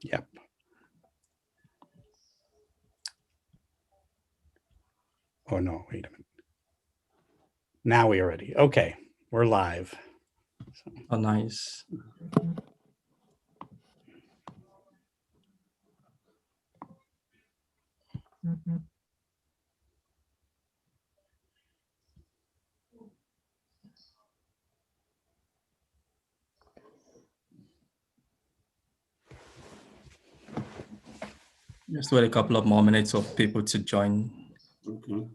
Yep. Oh no, wait a minute. Now we are ready. Okay, we're live. Oh, nice. Just wait a couple of more minutes for people to join. Okay.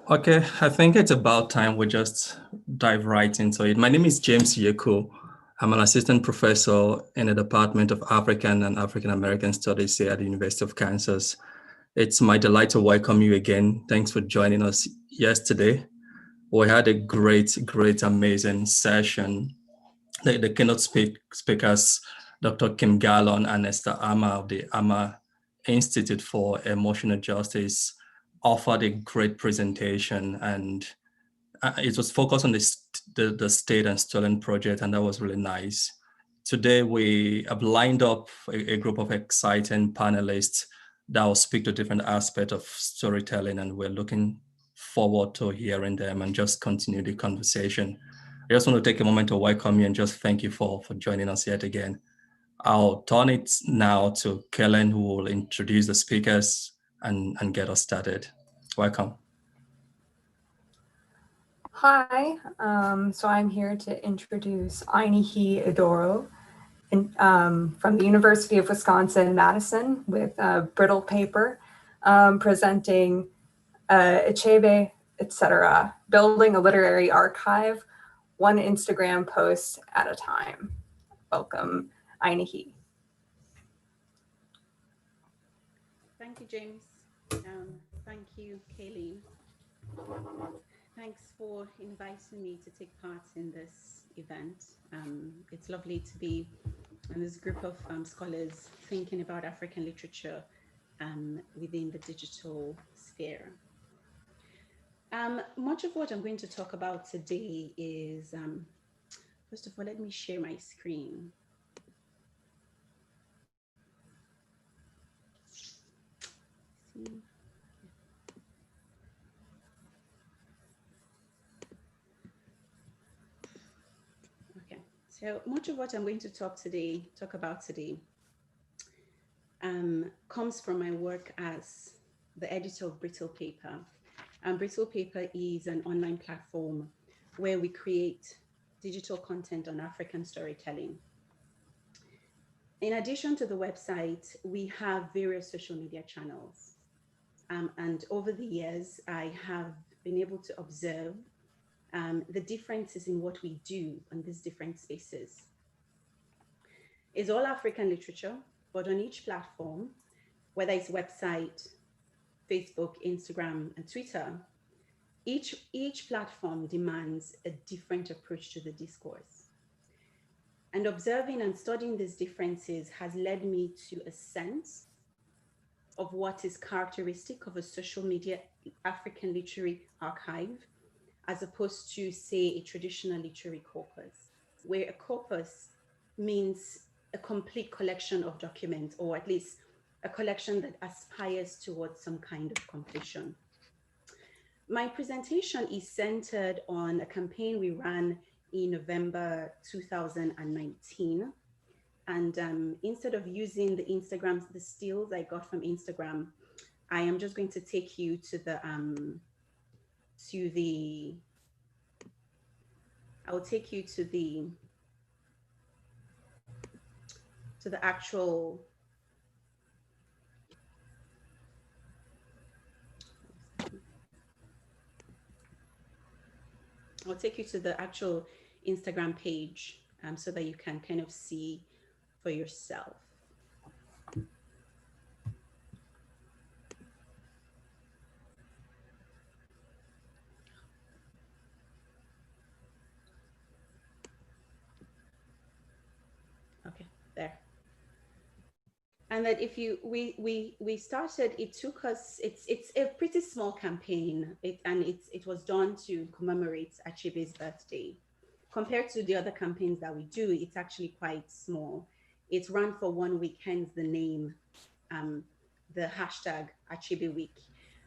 Okay, I think it's about time we just dive right into it. My name is James Yeku. I'm an assistant professor in the Department of African and African American Studies here at the University of Kansas. It's my delight to welcome you again. Thanks for joining us yesterday. We had a great, amazing session. The keynote speakers, Dr. Kim Gallon and Esther Ama of the Ama Institute for Emotional Justice, offered a great presentation, and it was focused on the State and Stolen project, and that was really nice. Today, we have lined up a group of exciting panelists that will speak to different aspects of storytelling, and we're looking forward to hearing them and just continue the conversation. I just want to take a moment to welcome you and just thank you for joining us yet again. I'll turn it now to Kellen, who will introduce the speakers and get us started. Welcome. Hi, so I'm here to introduce Ainihi Edoro from the University of Wisconsin-Madison with Brittle Paper, presenting Achebe, etc., building a literary archive, one Instagram post at a time. Welcome, Ainihi. Thank you, James. Thank you, Kayleen. Thanks for inviting me to take part in this event. It's lovely to be in this group of scholars thinking about African literature within the digital sphere. Much of what I'm going to talk about today is, first of all, let me share my screen. See. Okay, so much of what I'm going to talk about today comes from my work as the editor of Brittle Paper. Brittle Paper is an online platform where we create digital content on African storytelling. In addition to the website, we have various social media channels. And over the years, I have been able to observe the differences in what we do on these different spaces. It's all African literature, but on each platform, whether it's website, Facebook, Instagram, and Twitter, each platform demands a different approach to the discourse. And observing and studying these differences has led me to a sense of what is characteristic of a social media African literary archive, as opposed to, say, a traditional literary corpus, where a corpus means a complete collection of documents, or at least a collection that aspires towards some kind of completion. My presentation is centered on a campaign we ran in November 2019. And instead of using the stills I got from Instagram, I am just going to take you to the actual Instagram page so that you can kind of see for yourself. Okay, there. And that if we started, it took us, it's a pretty small campaign, it was done to commemorate Achebe's birthday. Compared to the other campaigns that we do, it's actually quite small. It's run for 1 week, hence the name, the hashtag Achebe Week.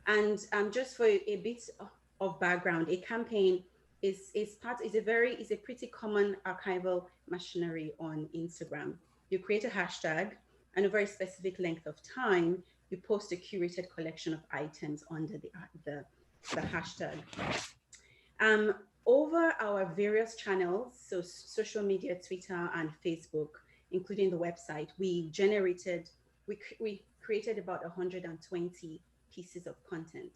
And just for a bit of background, a campaign is a pretty common archival machinery on Instagram. You create a hashtag, and a very specific length of time, you post a curated collection of items under the hashtag. Over our various channels, so social media, Twitter and Facebook, including the website, we created about 120 pieces of content.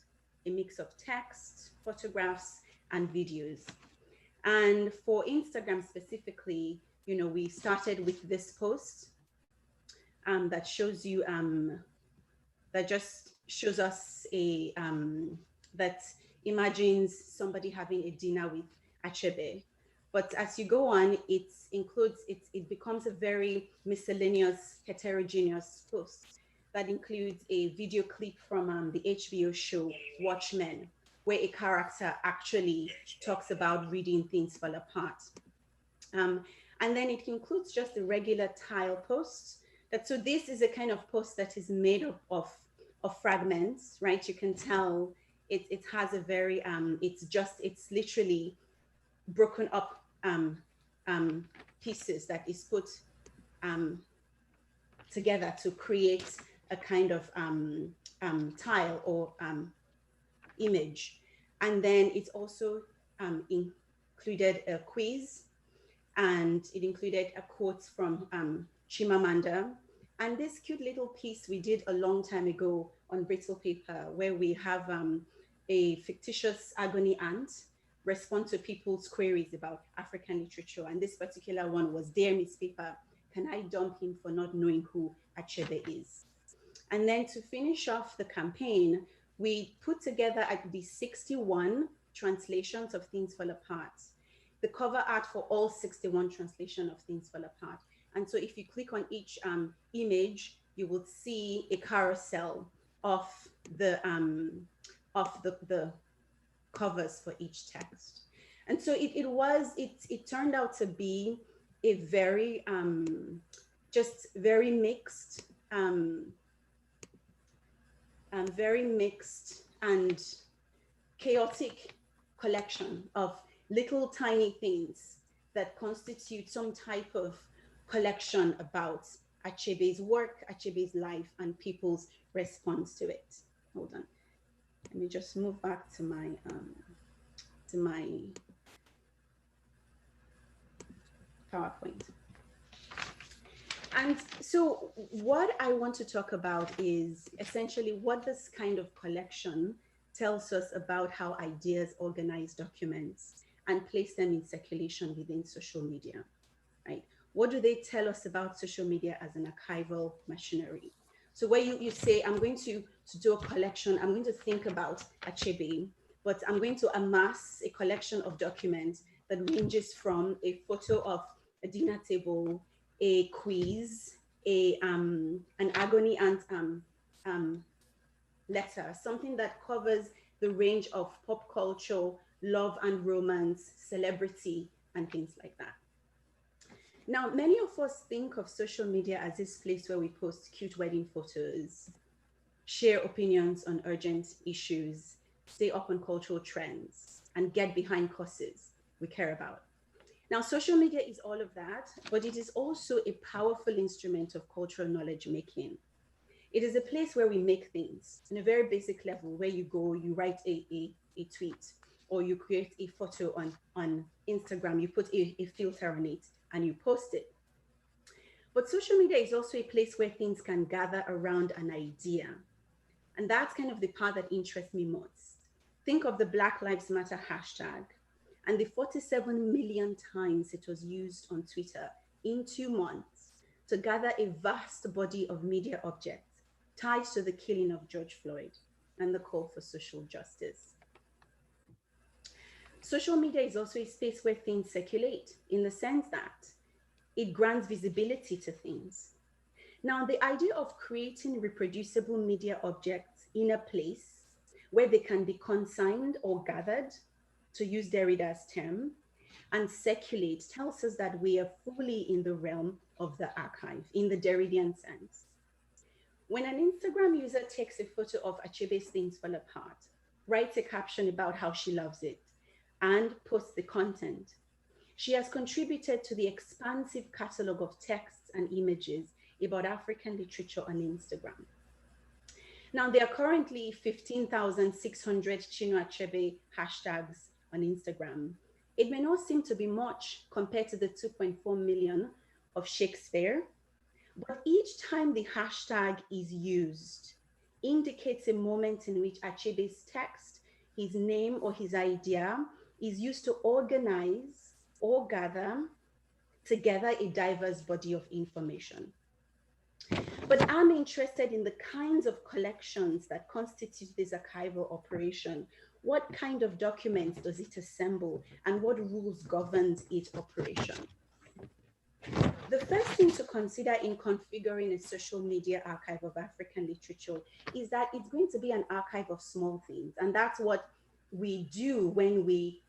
a mix of text, photographs, and videos. And for Instagram specifically, we started with this post that shows you, that just shows us that imagines somebody having a dinner with Achebe. But as you go on, it becomes a very miscellaneous, heterogeneous post that includes a video clip from the HBO show Watchmen, where a character actually talks about reading things fall apart. And then it includes just the regular tile posts. So this is a kind of post that is made up of fragments, right? You can tell it has a very, it's literally broken up pieces that is put together to create a kind of tile or image. And then it's also included a quiz, and it included a quote from Chimamanda. And this cute little piece we did a long time ago on brittle paper, where we have a fictitious agony aunt respond to people's queries about African literature. And this particular one was, "Dear Miss Paper, can I dump him for not knowing who Achebe is?" And then to finish off the campaign, we put together the 61 translations of Things Fall Apart, the cover art for all 61 translations of Things Fall Apart. And so if you click on each image, you will see a carousel of the covers for each text. And so it turned out to be a very, just very mixed and chaotic collection of little tiny things that constitute some type of collection about Achebe's work, Achebe's life, and people's response to it. Hold on, let me just move back to my PowerPoint. And so what I want to talk about is essentially what this kind of collection tells us about how ideas organize documents and place them in circulation within social media, right? What do they tell us about social media as an archival machinery? So where you say, I'm going to do a collection, I'm going to think about Achebe, but I'm going to amass a collection of documents that ranges from a photo of a dinner table, a quiz, an agony aunt letter, something that covers the range of pop culture, love and romance, celebrity, and things like that. Now, many of us think of social media as this place where we post cute wedding photos, share opinions on urgent issues, stay up on cultural trends, and get behind causes we care about. Now, social media is all of that, but it is also a powerful instrument of cultural knowledge making. It is a place where we make things on a very basic level, where you go, you write a tweet, or you create a photo on Instagram, you put a filter on it, and you post it. But social media is also a place where things can gather around an idea. And that's kind of the part that interests me most. Think of the Black Lives Matter hashtag and the 47 million times it was used on Twitter in 2 months to gather a vast body of media objects tied to the killing of George Floyd and the call for social justice. Social media is also a space where things circulate, in the sense that it grants visibility to things. Now, the idea of creating reproducible media objects in a place where they can be consigned or gathered, to use Derrida's term, and circulate tells us that we are fully in the realm of the archive, in the Derridian sense. When an Instagram user takes a photo of Achebe's Things Fall Apart, writes a caption about how she loves it, and posts the content, she has contributed to the expansive catalog of texts and images about African literature on Instagram. Now, there are currently 15,600 Chinua Achebe hashtags on Instagram. It may not seem to be much compared to the 2.4 million of Shakespeare, but each time the hashtag is used, indicates a moment in which Achebe's text, his name or his idea, is used to organize or gather together a diverse body of information. But I'm interested in the kinds of collections that constitute this archival operation. What kind of documents does it assemble, and what rules govern its operation? The first thing to consider in configuring a social media archive of African literature is that it's going to be an archive of small things, and that's what we do when we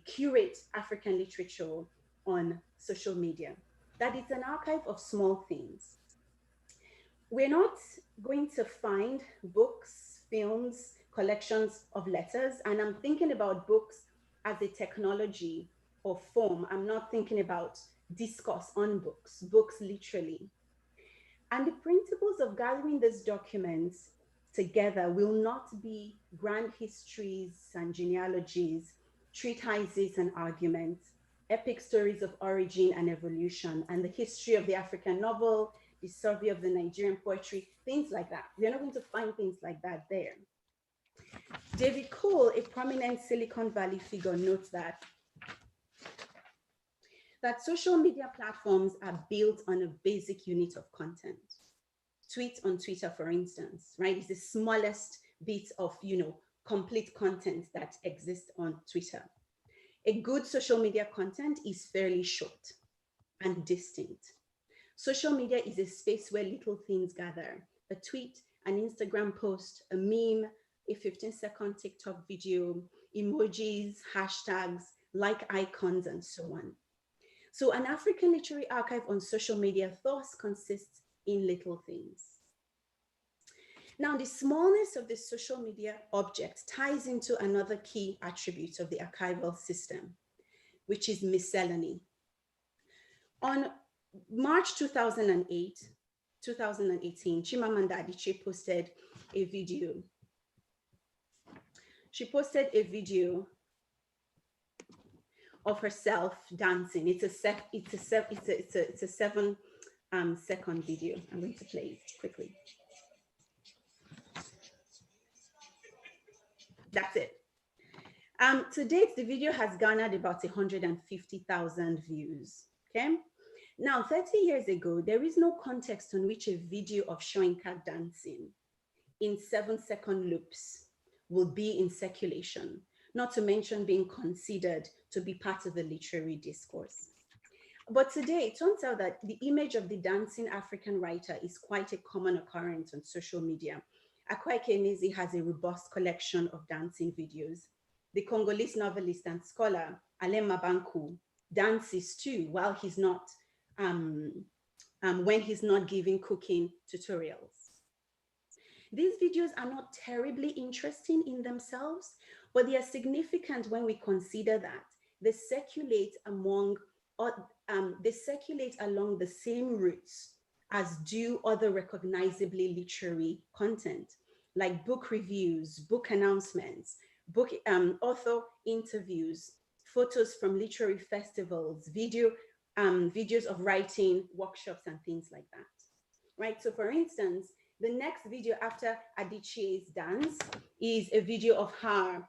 curate African literature on social media. That it's an archive of small things. We're not going to find books, films, collections of letters, and I'm thinking about books as a technology or form. I'm not thinking about discourse on books, books literally. And the principles of gathering these documents together will not be grand histories and genealogies, treatises and arguments, epic stories of origin and evolution, and the history of the African novel, the survey of the Nigerian poetry, things like that. We're not going to find things like that there. David Cole, a prominent Silicon Valley figure, notes that social media platforms are built on a basic unit of content. Tweet on Twitter, for instance, right, is the smallest bit of, complete content that exists on Twitter. A good social media content is fairly short and distinct. Social media is a space where little things gather: a tweet, an Instagram post, a meme, a 15-second TikTok video, emojis, hashtags, like icons, and so on. So an African literary archive on social media thus consists in little things. Now, the smallness of the social media object ties into another key attribute of the archival system, which is miscellany. On March 2018, Chimamanda Adichie posted a video. She posted a video of herself dancing. It's a 7-second video. I'm going to play it quickly. That's it. To date, the video has garnered about 150,000 views. Okay. Now, 30 years ago, there is no context on which a video of Shoinka dancing in 7-second loops will be in circulation, not to mention being considered to be part of the literary discourse. But today, it turns out that the image of the dancing African writer is quite a common occurrence on social media. Akwaeke Emezi has a robust collection of dancing videos. The Congolese novelist and scholar Alain Mabankou dances too, while he's not, when he's not giving cooking tutorials. These videos are not terribly interesting in themselves, but they are significant when we consider that they circulate along the same routes as do other recognizably literary content, like book reviews, book announcements, book author interviews, photos from literary festivals, videos of writing workshops and things like that, right? So for instance, the next video after Adichie's dance is a video of her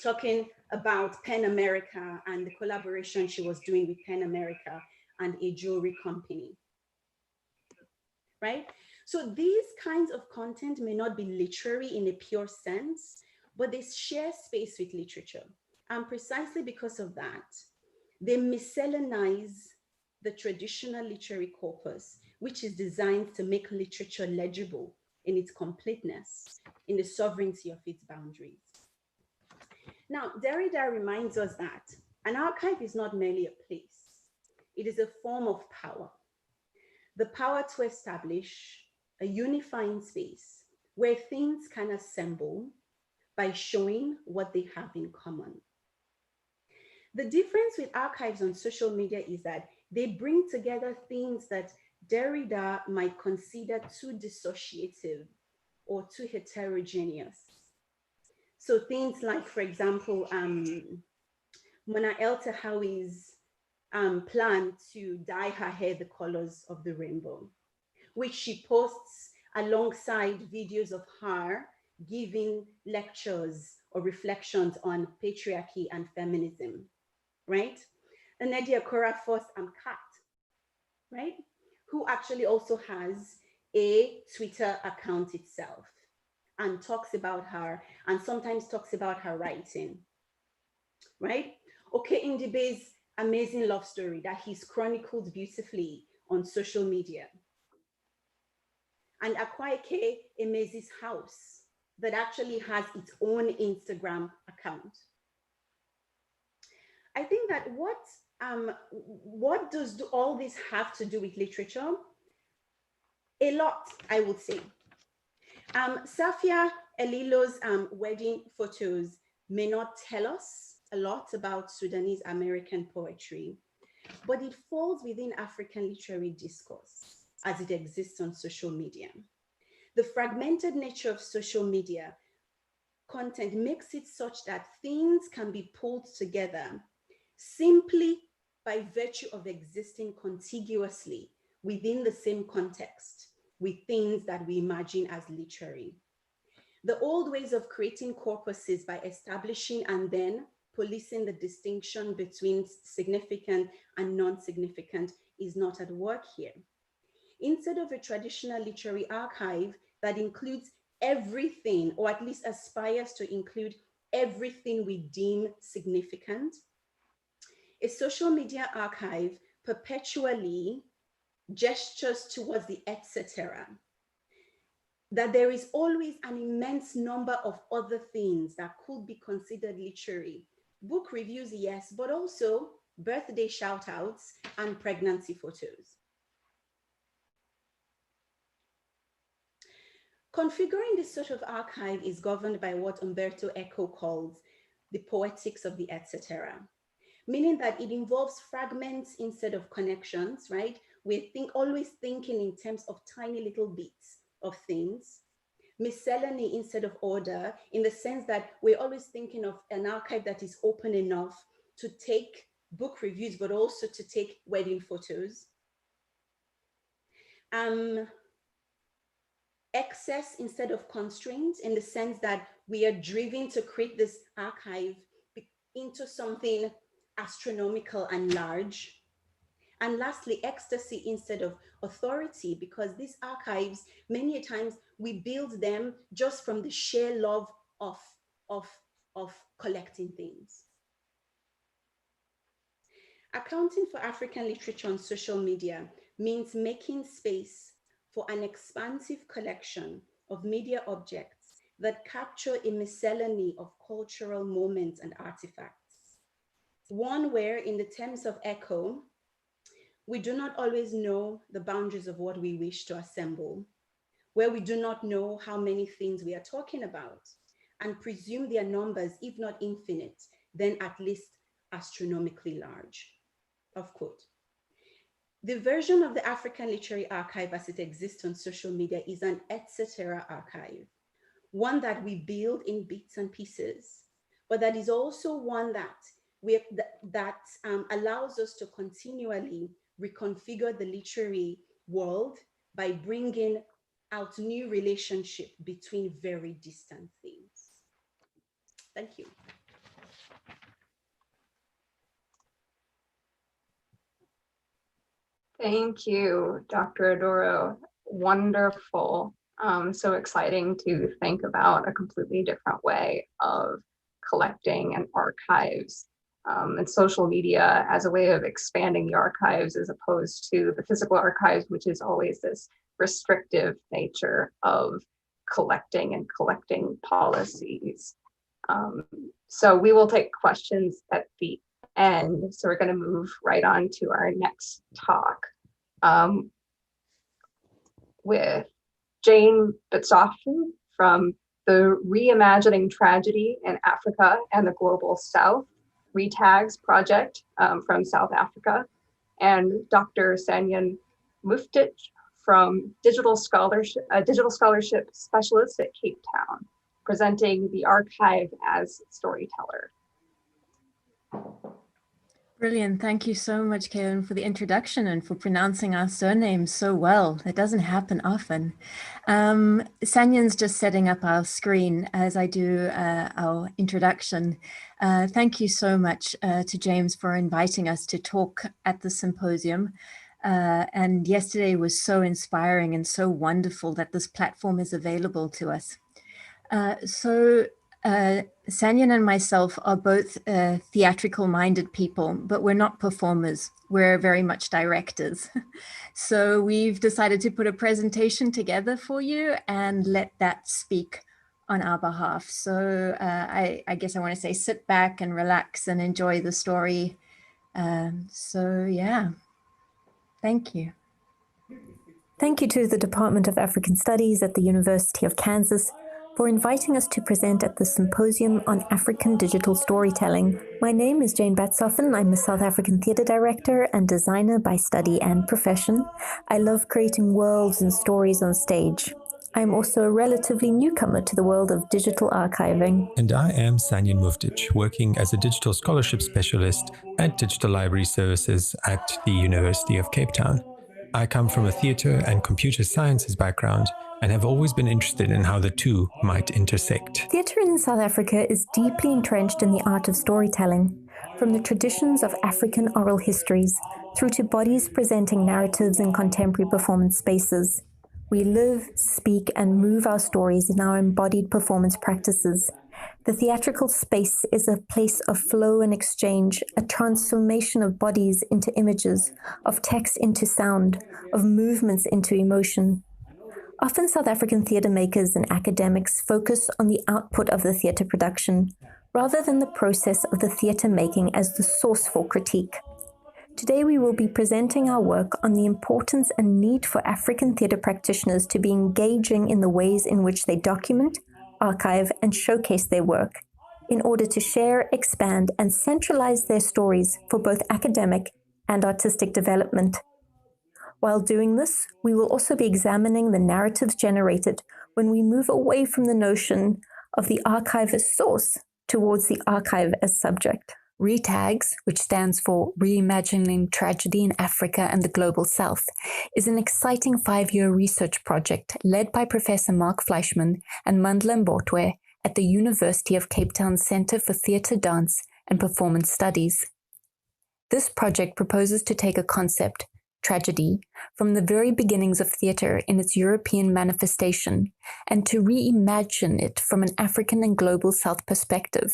talking about Pen America and the collaboration she was doing with Pen America and a jewelry company, right? So these kinds of content may not be literary in a pure sense, but they share space with literature. And precisely because of that, they miscellanize the traditional literary corpus, which is designed to make literature legible in its completeness, in the sovereignty of its boundaries. Now, Derrida reminds us that an archive is not merely a place. It is a form of power. The power to establish a unifying space where things can assemble by showing what they have in common. The difference with archives on social media is that they bring together things that Derrida might consider too dissociative or too heterogeneous. So things like, for example, Mona El-Tahawi's plan to dye her hair the colors of the rainbow, which she posts alongside videos of her giving lectures or reflections on patriarchy and feminism, right? Nnedi Okorafor Amkat, right? Who actually also has a Twitter account itself and talks about her and sometimes talks about her writing, right? Okay, Ndibe's amazing love story that he's chronicled beautifully on social media. And Akwaeke Emezi's house that actually has its own Instagram account. I think that what does all this have to do with literature? A lot, I would say. Safia Elilo's wedding photos may not tell us a lot about Sudanese American poetry, but it falls within African literary discourse as it exists on social media. The fragmented nature of social media content makes it such that things can be pulled together simply by virtue of existing contiguously within the same context with things that we imagine as literary. The old ways of creating corpuses by establishing and then policing the distinction between significant and non-significant is not at work here. Instead of a traditional literary archive that includes everything, or at least aspires to include everything we deem significant, a social media archive perpetually gestures towards the etc. That there is always an immense number of other things that could be considered literary. Book reviews, yes, but also birthday shout outs and pregnancy photos. Configuring this sort of archive is governed by what Umberto Eco calls the poetics of the etc., meaning that it involves fragments instead of connections, right? We're always thinking in terms of tiny little bits of things, miscellany instead of order, in the sense that we're always thinking of an archive that is open enough to take book reviews, but also to take wedding photos. Excess instead of constraints, in the sense that we are driven to create this archive into something astronomical and large. And lastly, ecstasy instead of authority, because these archives, many times we build them just from the sheer love of collecting things. Accounting for African literature on social media means making space for an expansive collection of media objects that capture a miscellany of cultural moments and artifacts. One where, in the terms of Eco, we do not always know the boundaries of what we wish to assemble, where we do not know how many things we are talking about, and presume their numbers, if not infinite, then at least astronomically large. Of quote. The version of the African Literary Archive as it exists on social media is an etc. archive, one that we build in bits and pieces, but that is also one that allows us to continually reconfigure the literary world by bringing out new relationship between very distant things. Thank you. Thank you, Dr. Adoro. Wonderful. So exciting to think about a completely different way of collecting and archives and social media as a way of expanding the archives, as opposed to the physical archives, which is always this restrictive nature of collecting and collecting policies. So we will take questions at the end. So we're going to move right on to our next talk with Jane Betsoffen from the Re-Imagining Tragedy in Africa and the Global South, ReTags project from South Africa, and Dr. Sanyan Muftic from digital scholarship specialist at Cape Town, presenting the archive as storyteller. Brilliant. Thank you so much, Kaylin, for the introduction and for pronouncing our surnames so well. It doesn't happen often. Sanyan's just setting up our screen as I do our introduction. Thank you so much to James for inviting us to talk at the symposium. And yesterday was so inspiring and so wonderful that this platform is available to us. Sanyan and myself are both theatrical-minded people, but we're not performers. We're very much directors. So we've decided to put a presentation together for you and let that speak on our behalf. So I guess I want to say sit back and relax and enjoy the story. Yeah, thank you. Thank you to the Department of African Studies at the University of Kansas for inviting us to present at the Symposium on African Digital Storytelling. My name is Jane Betsoffen. I'm a South African theatre director and designer by study and profession. I love creating worlds and stories on stage. I'm also a relatively newcomer to the world of digital archiving. And I am Sanyan Muftic, working as a digital scholarship specialist at Digital Library Services at the University of Cape Town. I come from a theatre and computer sciences background and have always been interested in how the two might intersect. Theatre in South Africa is deeply entrenched in the art of storytelling, from the traditions of African oral histories through to bodies presenting narratives in contemporary performance spaces. We live, speak, and move our stories in our embodied performance practices. The theatrical space is a place of flow and exchange, a transformation of bodies into images, of text into sound, of movements into emotion. Often South African theatre makers and academics focus on the output of the theatre production, rather than the process of the theatre making as the source for critique. Today we will be presenting our work on the importance and need for African theatre practitioners to be engaging in the ways in which they document, archive, and showcase their work, in order to share, expand, and centralize their stories for both academic and artistic development. While doing this, we will also be examining the narratives generated when we move away from the notion of the archive as source towards the archive as subject. Re-Tags, which stands for Re-Imagining Tragedy in Africa and the Global South, is an exciting 5-year research project led by Professor Mark Fleischman and Mandla Mbotwe at the University of Cape Town Centre for Theatre, Dance and Performance Studies. This project proposes to take a concept, tragedy, from the very beginnings of theatre in its European manifestation and to reimagine it from an African and Global South perspective.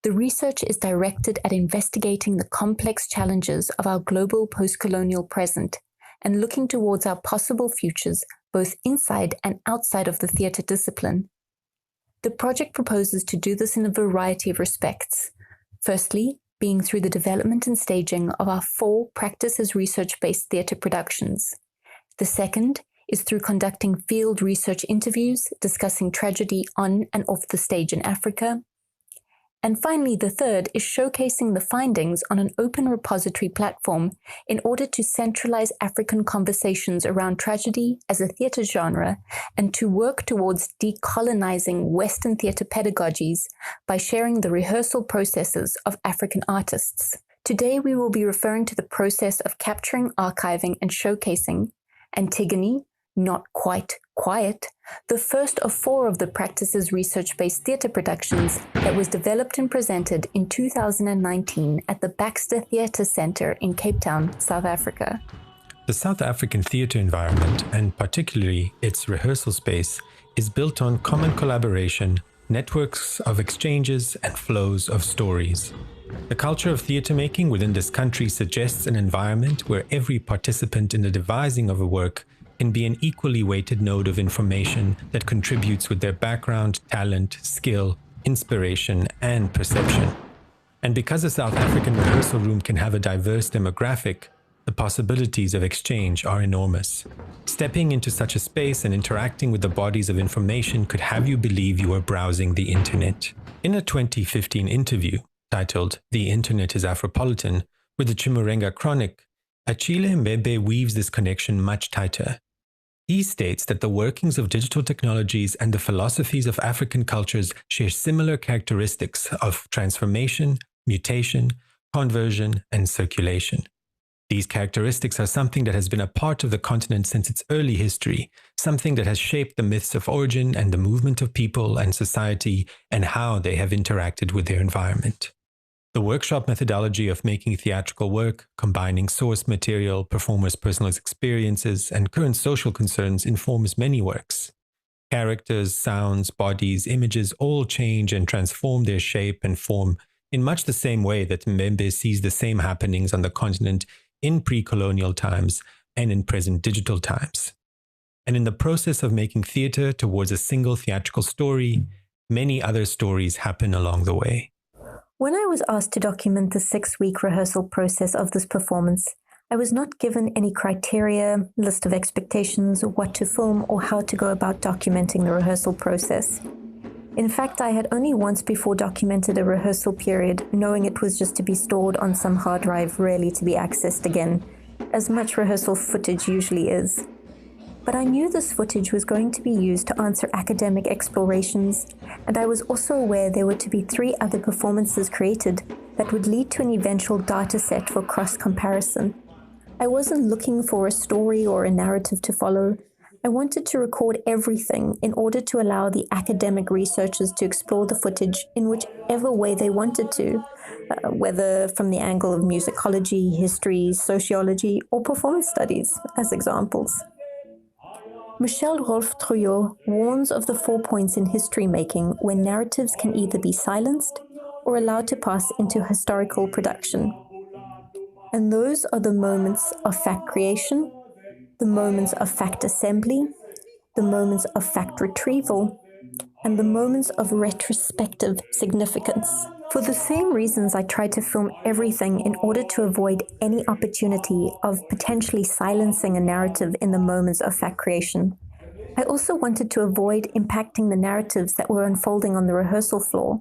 The research is directed at investigating the complex challenges of our global post-colonial present and looking towards our possible futures both inside and outside of the theatre discipline. The project proposes to do this in a variety of respects. Firstly, being through the development and staging of our 4 practice as research-based theatre productions. The second is through conducting field research interviews, discussing tragedy on and off the stage in Africa. And finally, the third is showcasing the findings on an open repository platform in order to centralize African conversations around tragedy as a theatre genre and to work towards decolonizing Western theatre pedagogies by sharing the rehearsal processes of African artists. Today, we will be referring to the process of capturing, archiving, and showcasing Antigone, Not Quite Quiet, the first of 4 of the practice's research-based theatre productions that was developed and presented in 2019 at the Baxter Theatre Centre in Cape Town, South Africa. The South African theatre environment, and particularly its rehearsal space, is built on common collaboration, networks of exchanges, and flows of stories. The culture of theatre making within this country suggests an environment where every participant in the devising of a work can be an equally weighted node of information that contributes with their background, talent, skill, inspiration, and perception. And because a South African rehearsal room can have a diverse demographic, the possibilities of exchange are enormous. Stepping into such a space and interacting with the bodies of information could have you believe you are browsing the internet. In a 2015 interview titled "The Internet is Afropolitan" with the Chimurenga Chronic, Achille Mbebe weaves this connection much tighter. He states that the workings of digital technologies and the philosophies of African cultures share similar characteristics of transformation, mutation, conversion, and circulation. These characteristics are something that has been a part of the continent since its early history, something that has shaped the myths of origin and the movement of people and society and how they have interacted with their environment. The workshop methodology of making theatrical work, combining source material, performers' personal experiences, and current social concerns informs many works. Characters, sounds, bodies, images all change and transform their shape and form in much the same way that Mbembe sees the same happenings on the continent in pre-colonial times and in present digital times. And in the process of making theatre towards a single theatrical story, many other stories happen along the way. When I was asked to document the 6-week rehearsal process of this performance, I was not given any criteria, list of expectations, what to film, or how to go about documenting the rehearsal process. In fact, I had only once before documented a rehearsal period, knowing it was just to be stored on some hard drive, rarely to be accessed again, as much rehearsal footage usually is. But I knew this footage was going to be used to answer academic explorations, and I was also aware there were to be 3 other performances created that would lead to an eventual data set for cross-comparison. I wasn't looking for a story or a narrative to follow. I wanted to record everything in order to allow the academic researchers to explore the footage in whichever way they wanted to, whether from the angle of musicology, history, sociology, or performance studies, as examples. Michel Rolf-Trouillot warns of the 4 points in history making when narratives can either be silenced or allowed to pass into historical production. And those are the moments of fact creation, the moments of fact assembly, the moments of fact retrieval, and the moments of retrospective significance. For the same reasons I tried to film everything in order to avoid any opportunity of potentially silencing a narrative in the moments of fact creation. I also wanted to avoid impacting the narratives that were unfolding on the rehearsal floor.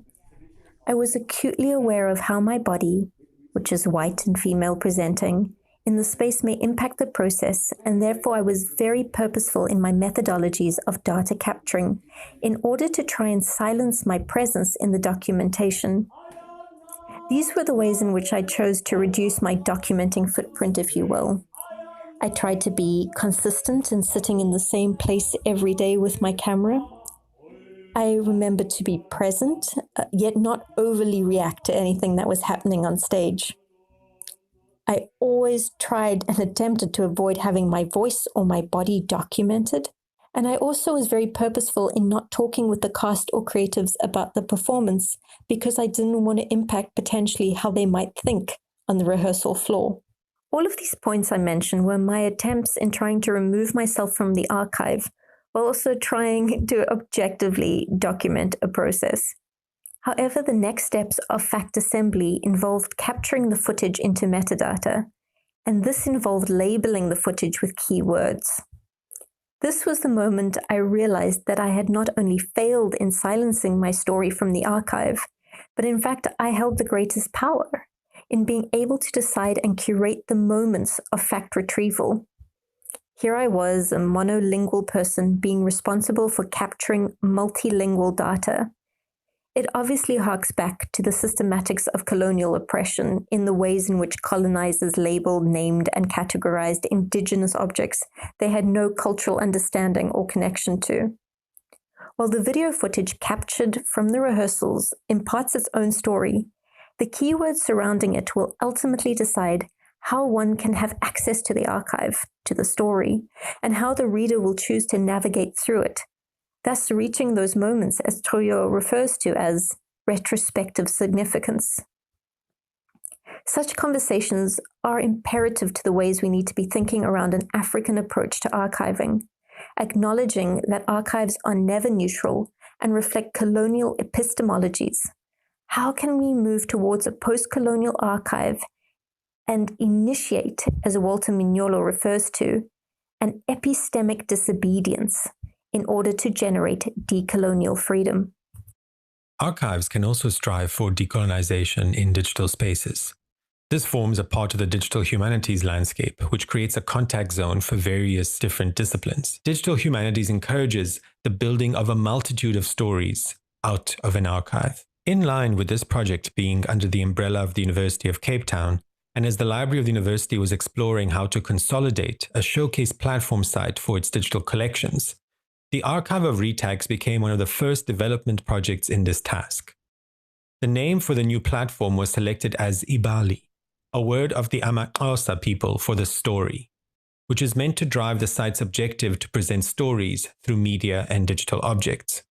I was acutely aware of how my body, which is white and female presenting, in the space may impact the process, and therefore I was very purposeful in my methodologies of data capturing in order to try and silence my presence in the documentation. These were the ways in which I chose to reduce my documenting footprint, if you will. I tried to be consistent in sitting in the same place every day with my camera. I remembered to be present, yet not overly react to anything that was happening on stage. I always tried and attempted to avoid having my voice or my body documented. And I also was very purposeful in not talking with the cast or creatives about the performance because I didn't want to impact potentially how they might think on the rehearsal floor. All of these points I mentioned were my attempts in trying to remove myself from the archive while also trying to objectively document a process. However, the next steps of fact assembly involved capturing the footage into metadata, and this involved labeling the footage with keywords. This was the moment I realized that I had not only failed in silencing my story from the archive, but in fact I held the greatest power in being able to decide and curate the moments of fact retrieval. Here I was, a monolingual person being responsible for capturing multilingual data. It obviously harks back to the systematics of colonial oppression in the ways in which colonizers labeled, named, and categorized indigenous objects they had no cultural understanding or connection to. While the video footage captured from the rehearsals imparts its own story, the keywords surrounding it will ultimately decide how one can have access to the archive, to the story, and how the reader will choose to navigate through it, thus reaching those moments as Trouillot refers to as retrospective significance. Such conversations are imperative to the ways we need to be thinking around an African approach to archiving, acknowledging that archives are never neutral and reflect colonial epistemologies. How can we move towards a post-colonial archive and initiate, as Walter Mignolo refers to, an epistemic disobedience in order to generate decolonial freedom? Archives can also strive for decolonization in digital spaces. This forms a part of the digital humanities landscape, which creates a contact zone for various different disciplines. Digital humanities encourages the building of a multitude of stories out of an archive. In line with this project being under the umbrella of the University of Cape Town, and as the Library of the University was exploring how to consolidate a showcase platform site for its digital collections, the Archive of Retags became one of the first development projects in this task. The name for the new platform was selected as Ibali, a word of the Amaxhosa people for the story, which is meant to drive the site's objective to present stories through media and digital objects.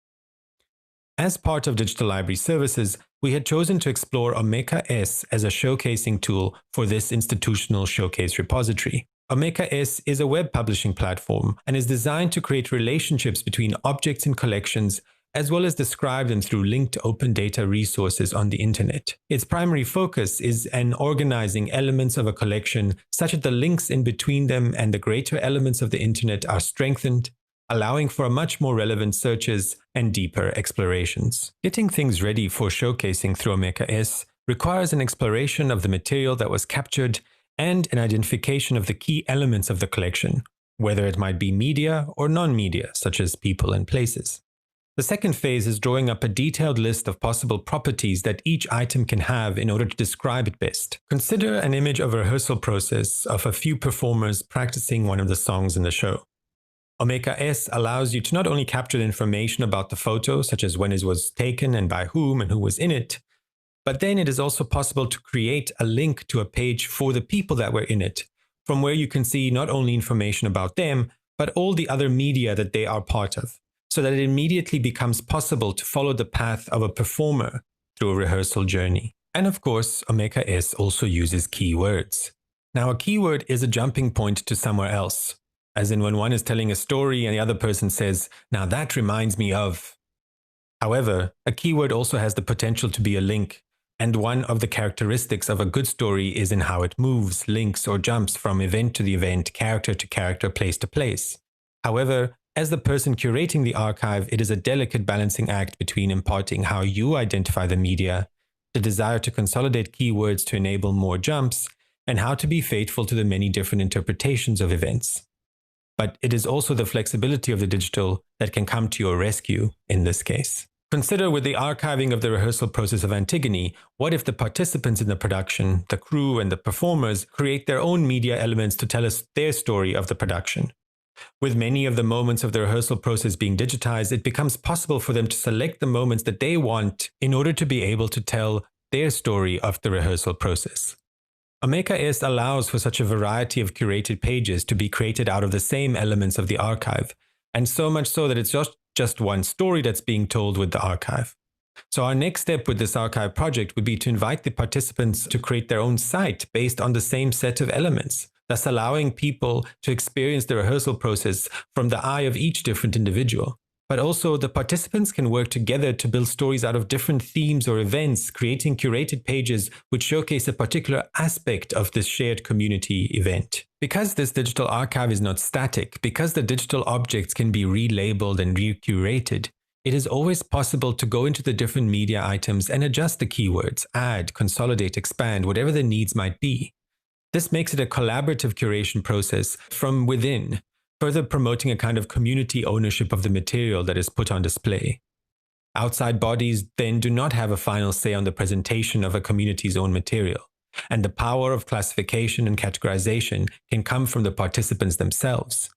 As part of Digital Library Services, we had chosen to explore Omeka S as a showcasing tool for this institutional showcase repository. Omeka S is a web publishing platform and is designed to create relationships between objects and collections, as well as describe them through linked open data resources on the internet. Its primary focus is in organizing elements of a collection such that the links in between them and the greater elements of the internet are strengthened, allowing for much more relevant searches and deeper explorations. Getting things ready for showcasing through Omeka S requires an exploration of the material that was captured and an identification of the key elements of the collection, whether it might be media or non-media, such as people and places. The second phase is drawing up a detailed list of possible properties that each item can have in order to describe it best. Consider an image of a rehearsal process of a few performers practicing one of the songs in the show. Omeka S allows you to not only capture the information about the photo, such as when it was taken and by whom and who was in it, but then it is also possible to create a link to a page for the people that were in it, from where you can see not only information about them, but all the other media that they are part of, so that it immediately becomes possible to follow the path of a performer through a rehearsal journey. And of course, Omeka S also uses keywords. Now, a keyword is a jumping point to somewhere else, as in when one is telling a story and the other person says, "Now that reminds me of." However, a keyword also has the potential to be a link, and one of the characteristics of a good story is in how it moves, links, or jumps from event to the event, character to character, place to place. However, as the person curating the archive, it is a delicate balancing act between imparting how you identify the media, the desire to consolidate keywords to enable more jumps, and how to be faithful to the many different interpretations of events. But it is also the flexibility of the digital that can come to your rescue in this case. Consider with the archiving of the rehearsal process of Antigone, what if the participants in the production, the crew and the performers, create their own media elements to tell us their story of the production? With many of the moments of the rehearsal process being digitized, it becomes possible for them to select the moments that they want in order to be able to tell their story of the rehearsal process. Omeka S allows for such a variety of curated pages to be created out of the same elements of the archive, and so much so that it's just one story that's being told with the archive. So our next step with this archive project would be to invite the participants to create their own site based on the same set of elements, thus allowing people to experience the rehearsal process from the eye of each different individual. But also the participants can work together to build stories out of different themes or events, creating curated pages which showcase a particular aspect of this shared community event. Because this digital archive is not static, because the digital objects can be relabeled and recurated, it is always possible to go into the different media items and adjust the keywords, add, consolidate, expand, whatever the needs might be. This makes it a collaborative curation process from within, further promoting a kind of community ownership of the material that is put on display. Outside bodies then do not have a final say on the presentation of a community's own material, and the power of classification and categorization can come from the participants themselves.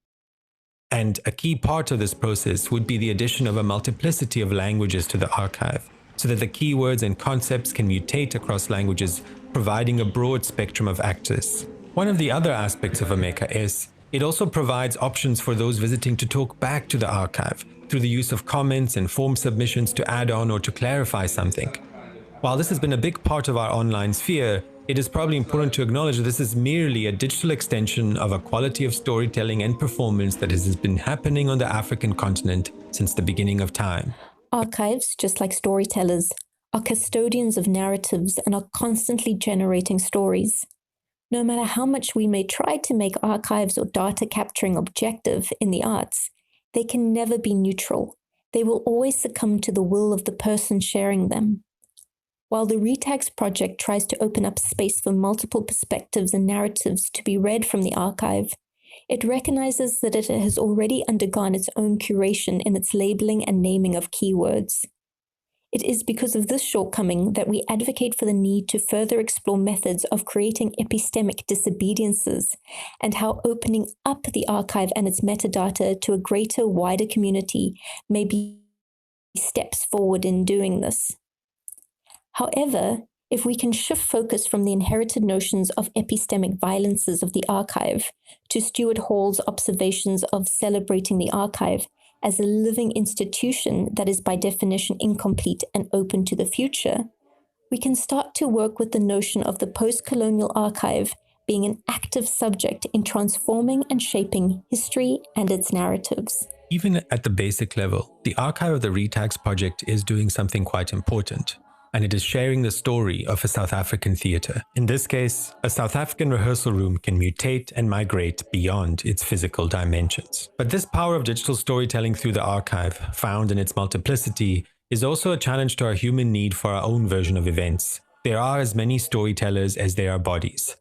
And a key part of this process would be the addition of a multiplicity of languages to the archive, so that the keywords and concepts can mutate across languages, providing a broad spectrum of access. One of the other aspects of Omeka S, it also provides options for those visiting to talk back to the archive through the use of comments and form submissions to add on or to clarify something. While this has been a big part of our online sphere, it is probably important to acknowledge that this is merely a digital extension of a quality of storytelling and performance that has been happening on the African continent since the beginning of time. Archives, just like storytellers, are custodians of narratives and are constantly generating stories. No matter how much we may try to make archives or data capturing objective in the arts, they can never be neutral. They will always succumb to the will of the person sharing them. While the Retags project tries to open up space for multiple perspectives and narratives to be read from the archive, it recognizes that it has already undergone its own curation in its labeling and naming of keywords. It is because of this shortcoming that we advocate for the need to further explore methods of creating epistemic disobediences and how opening up the archive and its metadata to a greater, wider community may be steps forward in doing this. However, if we can shift focus from the inherited notions of epistemic violences of the archive to Stuart Hall's observations of celebrating the archive as a living institution that is by definition incomplete and open to the future, we can start to work with the notion of the post-colonial archive being an active subject in transforming and shaping history and its narratives. Even at the basic level, the Archive of the Retax project is doing something quite important, and it is sharing the story of a South African theatre. In this case, a South African rehearsal room can mutate and migrate beyond its physical dimensions. But this power of digital storytelling through the archive, found in its multiplicity, is also a challenge to our human need for our own version of events. There are as many storytellers as there are bodies.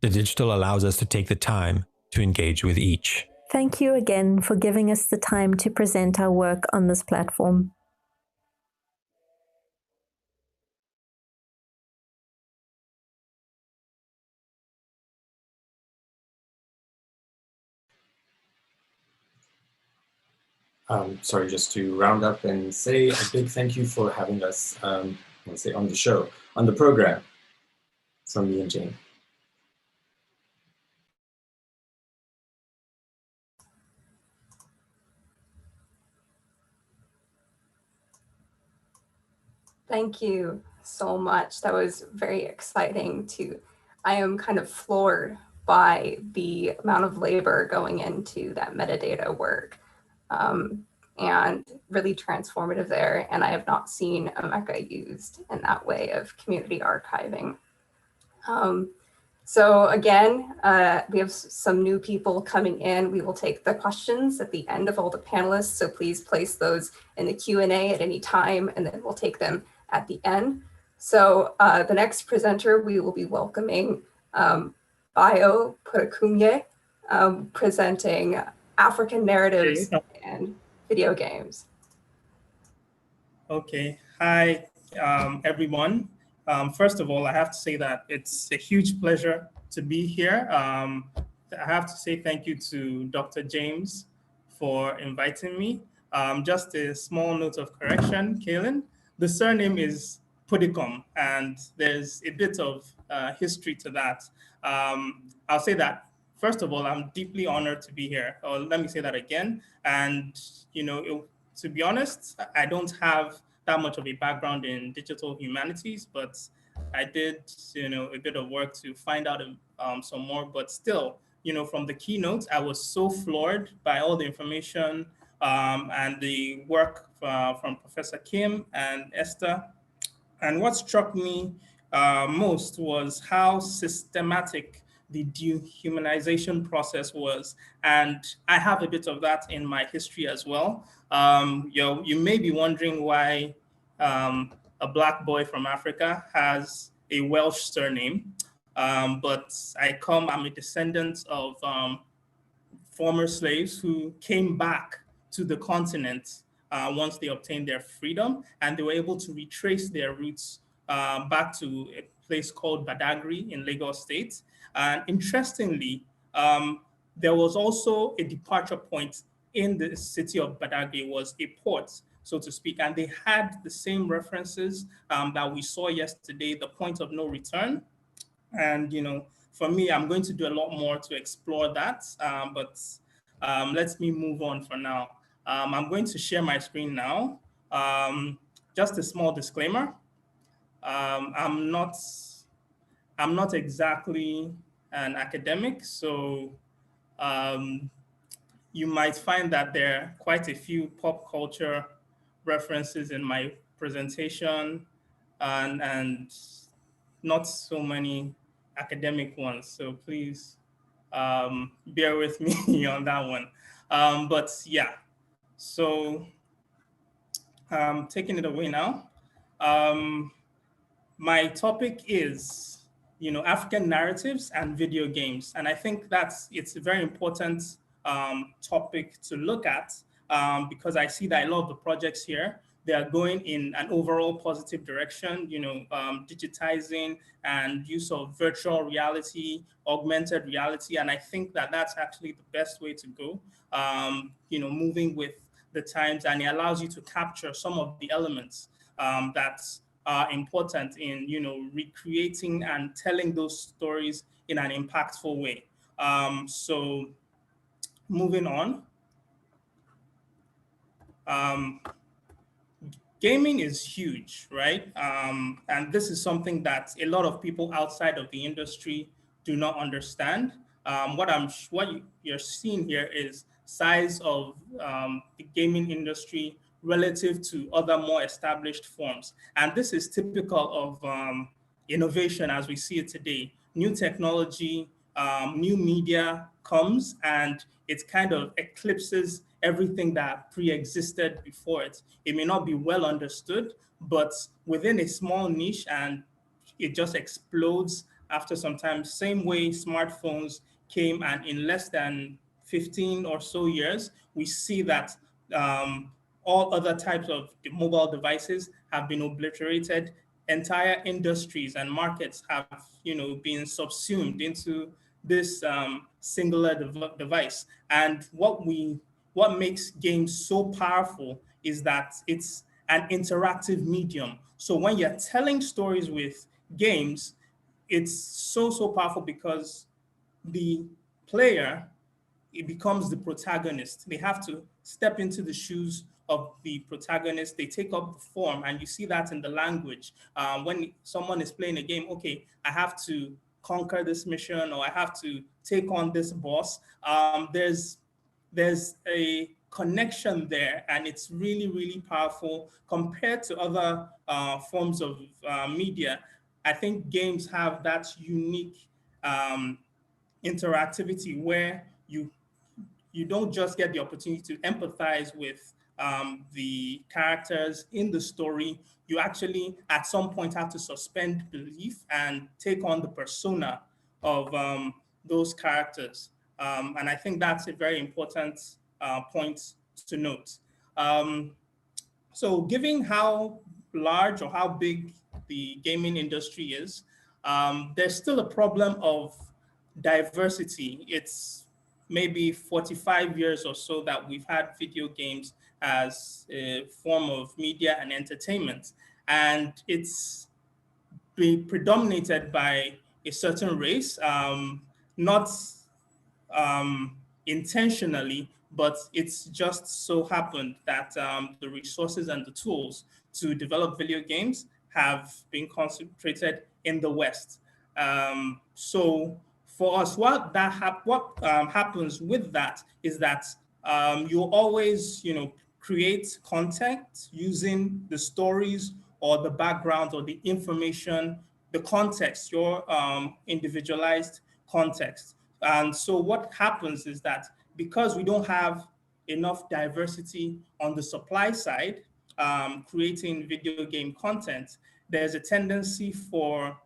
The digital allows us to take the time to engage with each. Thank you again for giving us the time to present our work on this platform. Sorry, just to round up and say a big thank you for having us let's say on the show, on the program, from me and Jane. Thank you so much. That was very exciting too. I am kind of floored by the amount of labor going into that metadata work and really transformative there. And I have not seen Omeka used in that way of community archiving. So again, we have some new people coming in. We will take the questions at the end of all the panelists. So please place those in the Q&A at any time, and then we'll take them at the end. So the next presenter, we will be welcoming Bayo Purakumye, presenting African narratives and video games. Okay, hi everyone. First of all, I have to say that it's a huge pleasure to be here. I have to say thank you to Dr. James for inviting me. Just a small note of correction, Kaylin. The surname is Pudicom, and there's a bit of history to that. I'll say that, first of all, I'm deeply honored to be here. Or let me say that again. And, you know, to be honest, I don't have that much of a background in digital humanities, but I did, you know, a bit of work to find out some more. But still, you know, from the keynotes, I was so floored by all the information and the work from Professor Kim and Esther. And what struck me most was how systematic the dehumanization process was. And I have a bit of that in my history as well. You may be wondering why a Black boy from Africa has a Welsh surname, but I'm a descendant of former slaves who came back to the continent once they obtained their freedom, and they were able to retrace their roots back to a place called Badagry in Lagos State. And interestingly, there was also a departure point in the city of Badagry, was a port, so to speak, and they had the same references that we saw yesterday, the point of no return. And, you know, for me, I'm going to do a lot more to explore that, but let me move on for now. I'm going to share my screen now. Just a small disclaimer. I'm not exactly an academic, so you might find that there are quite a few pop culture references in my presentation and not so many academic ones. So please bear with me on that one. But yeah, so taking it away now. My topic is, you know, African narratives and video games. And I think it's a very important topic to look at because I see that a lot of the projects here they are going in an overall positive direction, digitizing and use of virtual reality, augmented reality. And I think that that's actually the best way to go, moving with the times, and it allows you to capture some of the elements that are important in, recreating and telling those stories in an impactful way. So moving on. Gaming is huge, right? And this is something that a lot of people outside of the industry do not understand. What you're seeing here is size of the gaming industry relative to other more established forms. And this is typical of innovation as we see it today. New technology, new media comes, and it kind of eclipses everything that pre-existed before it. It may not be well understood, but within a small niche, and it just explodes after some time. Same way smartphones came, and in less than 15 or so years, we see that all other types of mobile devices have been obliterated. Entire industries and markets have, been subsumed into this singular device. And what makes games so powerful is that it's an interactive medium. So when you're telling stories with games, it's so powerful because the player, it becomes the protagonist. They have to step into the shoes of the protagonist. They take up the form, and you see that in the language. When someone is playing a game, okay, I have to conquer this mission, or I have to take on this boss. There's a connection there, and it's really powerful compared to other forms of media. I think games have that unique interactivity where you don't just get the opportunity to empathize with the characters in the story. You actually, at some point, have to suspend belief and take on the persona of those characters. And I think that's a very important point to note. So given how large or how big the gaming industry is, there's still a problem of diversity. It's maybe 45 years or so that we've had video games as a form of media and entertainment. And it's been predominated by a certain race, not intentionally, but it's just so happened that the resources and the tools to develop video games have been concentrated in the West. So for us, what happens with that is that you always, create content using the stories or the background or the information, the context, your individualized context. And so what happens is that because we don't have enough diversity on the supply side, creating video game content, there's a tendency for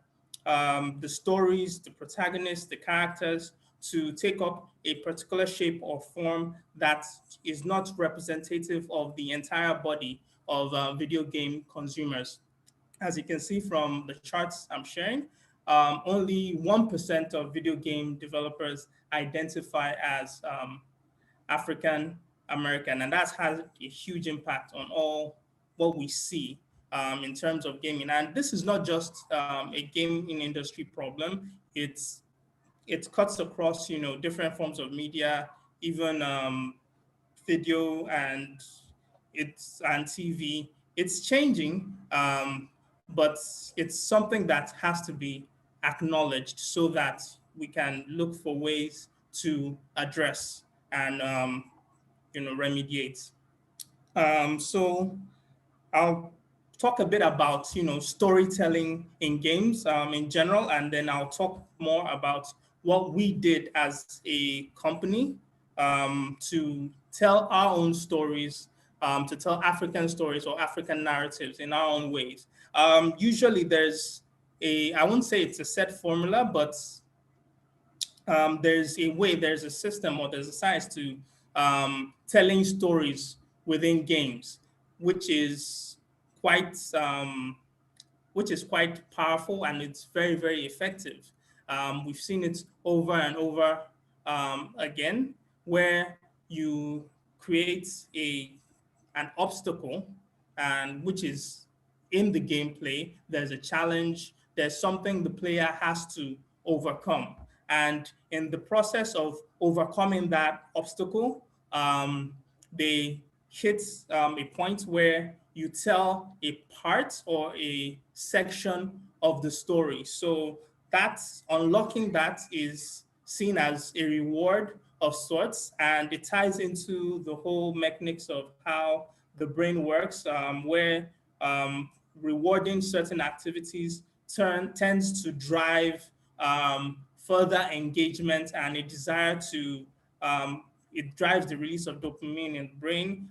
the stories, the protagonists, the characters to take up a particular shape or form that is not representative of the entire body of video game consumers. As you can see from the charts I'm sharing, only 1% of video game developers identify as African American, and that's had a huge impact on all what we see in terms of gaming. And this is not just a gaming industry problem. It cuts across, different forms of media, even video and TV. It's changing, but it's something that has to be acknowledged so that we can look for ways to address and remediate. So I'll talk a bit about storytelling in games in general, and then I'll talk more about what we did as a company to tell our own stories, to tell African stories or African narratives in our own ways. Usually there's I won't say it's a set formula, but there's a way, there's a system, or there's a science to telling stories within games. which is quite powerful, and it's very, very effective. We've seen it over and over again, where you create an obstacle, and which is in the gameplay. There's a challenge, there's something the player has to overcome. And in the process of overcoming that obstacle, they hit a point where you tell a part or a section of the story. So that's unlocking that is seen as a reward of sorts, and it ties into the whole mechanics of how the brain works, where rewarding certain activities tends to drive further engagement and a desire to it drives the release of dopamine in the brain,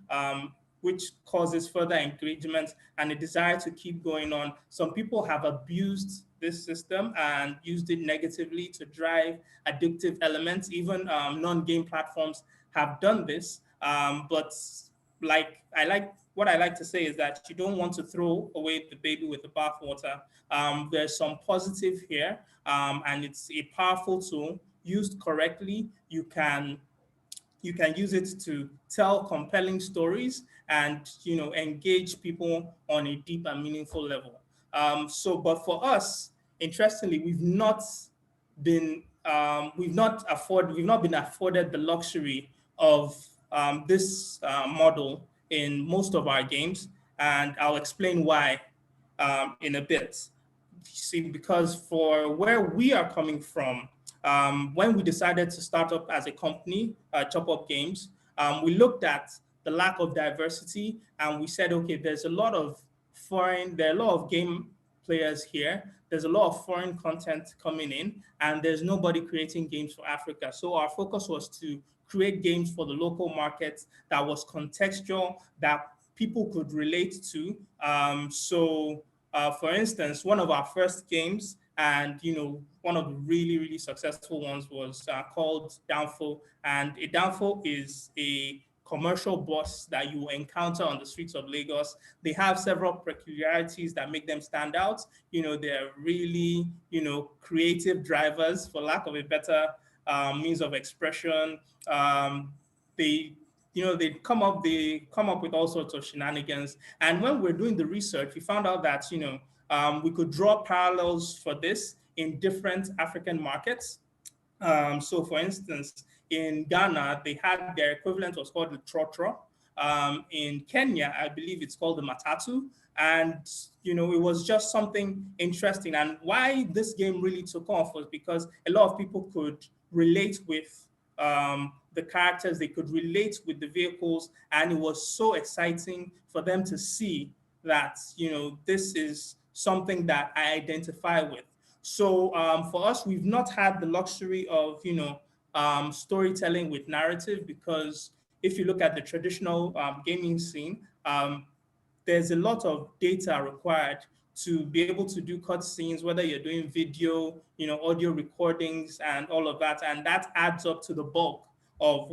which causes further engagement and a desire to keep going on. Some people have abused this system and used it negatively to drive addictive elements. Even non-game platforms have done this. But what I like to say is that you don't want to throw away the baby with the bathwater. There's some positive here, and it's a powerful tool. Used correctly, you can use it to tell compelling stories and engage people on a deep and meaningful level. But for us, interestingly, we've not been afforded the luxury of this model in most of our games, and I'll explain why in a bit. See, because for where we are coming from, when we decided to start up as a company, Chop Up Games, we looked at the lack of diversity, and we said, okay, there are a lot of game players here. There's a lot of foreign content coming in, and there's nobody creating games for Africa. So our focus was to create games for the local markets that was contextual, that people could relate to. For instance, one of our first games, and one of the really, really successful ones, was called Downfall. And a Downfall is a commercial bus that you encounter on the streets of Lagos. They have several peculiarities that make them stand out. They're really, creative drivers, for lack of a better means of expression. They come up with all sorts of shenanigans. And when we're doing the research, we found out that we could draw parallels for this in different African markets. So, for instance, in Ghana, they had their equivalent was called the trotro. In Kenya, I believe it's called the matatu. And it was just something interesting. And why this game really took off was because a lot of people could relate with the characters, they could relate with the vehicles, and it was so exciting for them to see that this is something that I identify with. So for us, we've not had the luxury of storytelling with narrative, because if you look at the traditional gaming scene, there's a lot of data required to be able to do cutscenes, whether you're doing video, audio recordings and all of that. And that adds up to the bulk of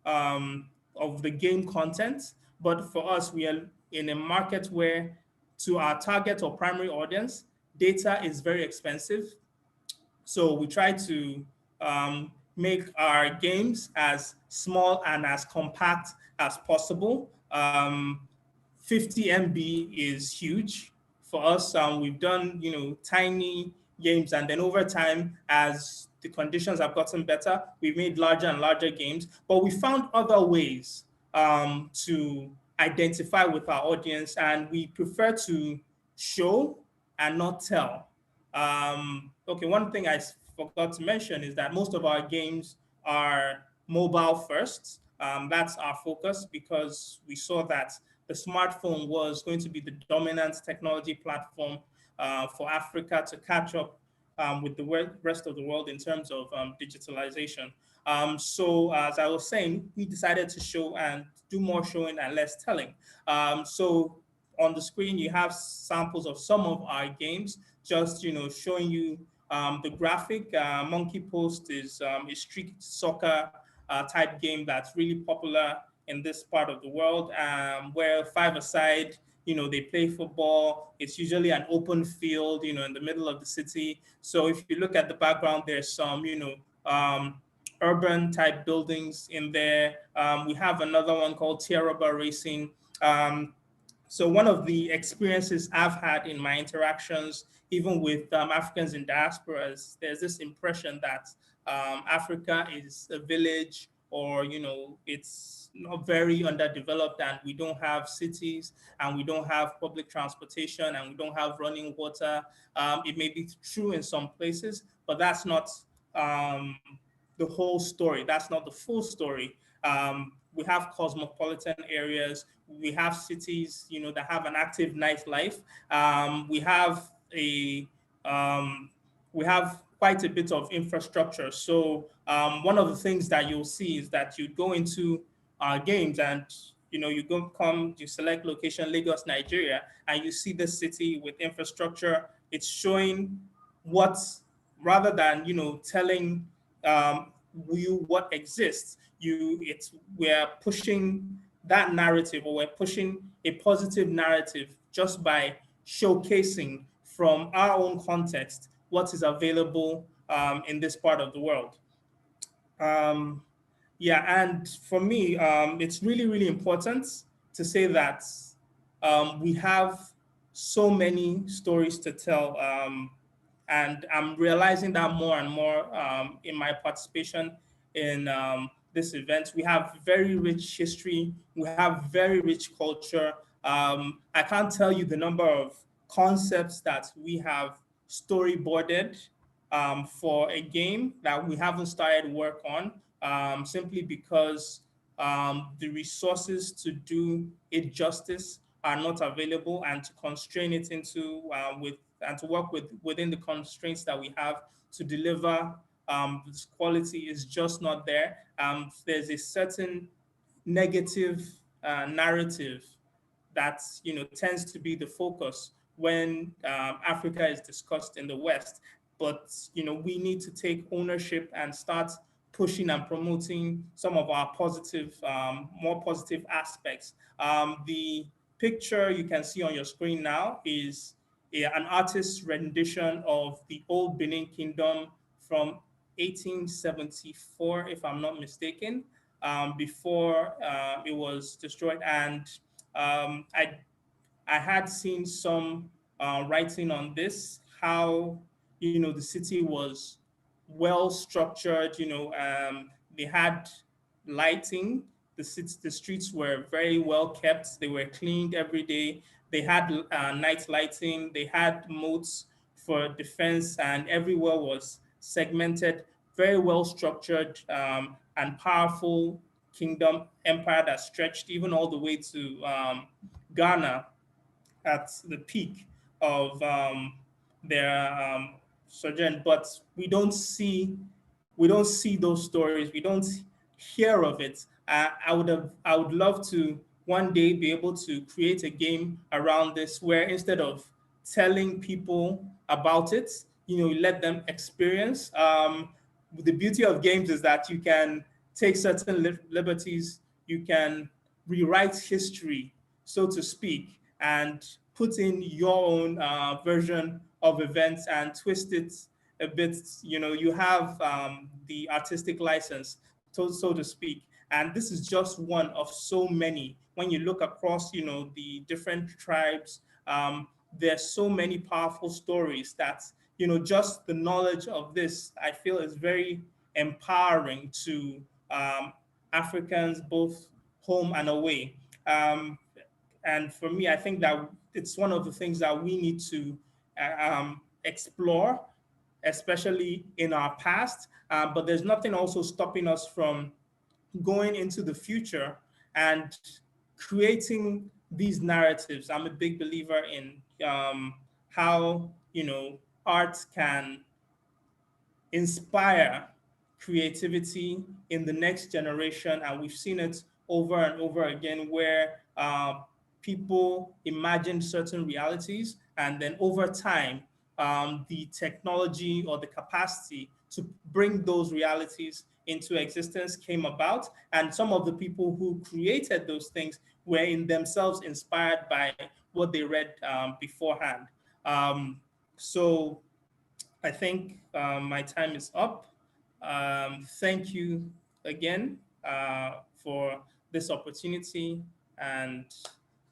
of the game content. But for us, we are in a market where, to our target or primary audience, data is very expensive. So we try to make our games as small and as compact as possible. 50 MB is huge for us. We've done, tiny games, and then over time, as the conditions have gotten better, we've made larger and larger games. But we found other ways to identify with our audience, and we prefer to show and not tell. Okay, one thing I forgot to mention is that most of our games are mobile first. That's our focus, because we saw that the smartphone was going to be the dominant technology platform for Africa to catch up with the rest of the world in terms of digitalization. So as I was saying, we decided to show and do more showing and less telling. So on the screen, you have samples of some of our games, just showing you the graphic. Monkey Post is a street soccer type game that's really popular in this part of the world, where five-a-side, they play football. It's usually an open field, in the middle of the city. So if you look at the background, there's some, urban type buildings in there. We have another one called Tierra Racing. So one of the experiences I've had in my interactions, even with Africans in diasporas, there's this impression that Africa is a village, or it's not very underdeveloped, and we don't have cities, and we don't have public transportation, and we don't have running water. It may be true in some places, but that's not the whole story. That's not the full story. We have cosmopolitan areas. We have cities, that have an active nightlife. We have quite a bit of infrastructure. So one of the things that you'll see is that you go into games, and you select location Lagos, Nigeria, and you see the city with infrastructure. It's showing rather than telling you what exists. We're pushing that narrative, or we're pushing a positive narrative just by showcasing from our own context what is available in this part of the world. And for me, it's really, really important to say that we have so many stories to tell. And I'm realizing that more and more in my participation in this event. We have very rich history. We have very rich culture. I can't tell you the number of concepts that we have storyboarded for a game that we haven't started work on, simply because the resources to do it justice are not available, and to constrain it into and to work within the constraints that we have to deliver this quality is just not there. There's a certain negative narrative that tends to be the focus when Africa is discussed in the West. But we need to take ownership and start pushing and promoting some of our positive, more positive aspects. The picture you can see on your screen now is an artist's rendition of the old Benin Kingdom from 1874, if I'm not mistaken, before it was destroyed. And I had seen some writing on this, how the city was well structured. They had lighting. The streets were very well kept. They were cleaned every day. They had night lighting. They had moats for defense, and everywhere was segmented. Very well structured and powerful kingdom empire that stretched even all the way to Ghana at the peak of their sojourn. But we don't see those stories. We don't hear of it. I would love to one day be able to create a game around this, where instead of telling people about it, let them experience. The beauty of games is that you can take certain liberties. You can rewrite history, so to speak, and put in your own version of events and twist it a bit. You have the artistic license, so to speak. And this is just one of so many. When you look across, the different tribes, there's so many powerful stories that, just the knowledge of this, I feel, is very empowering to Africans, both home and away. And for me, I think that it's one of the things that we need to explore, especially in our past. But there's nothing also stopping us from going into the future and creating these narratives. I'm a big believer in how art can inspire creativity in the next generation, and we've seen it over and over again, where people imagine certain realities, and then over time, the technology or the capacity to bring those realities into existence came about, and some of the people who created those things were in themselves inspired by what they read beforehand. So I think my time is up. Thank you again for this opportunity, and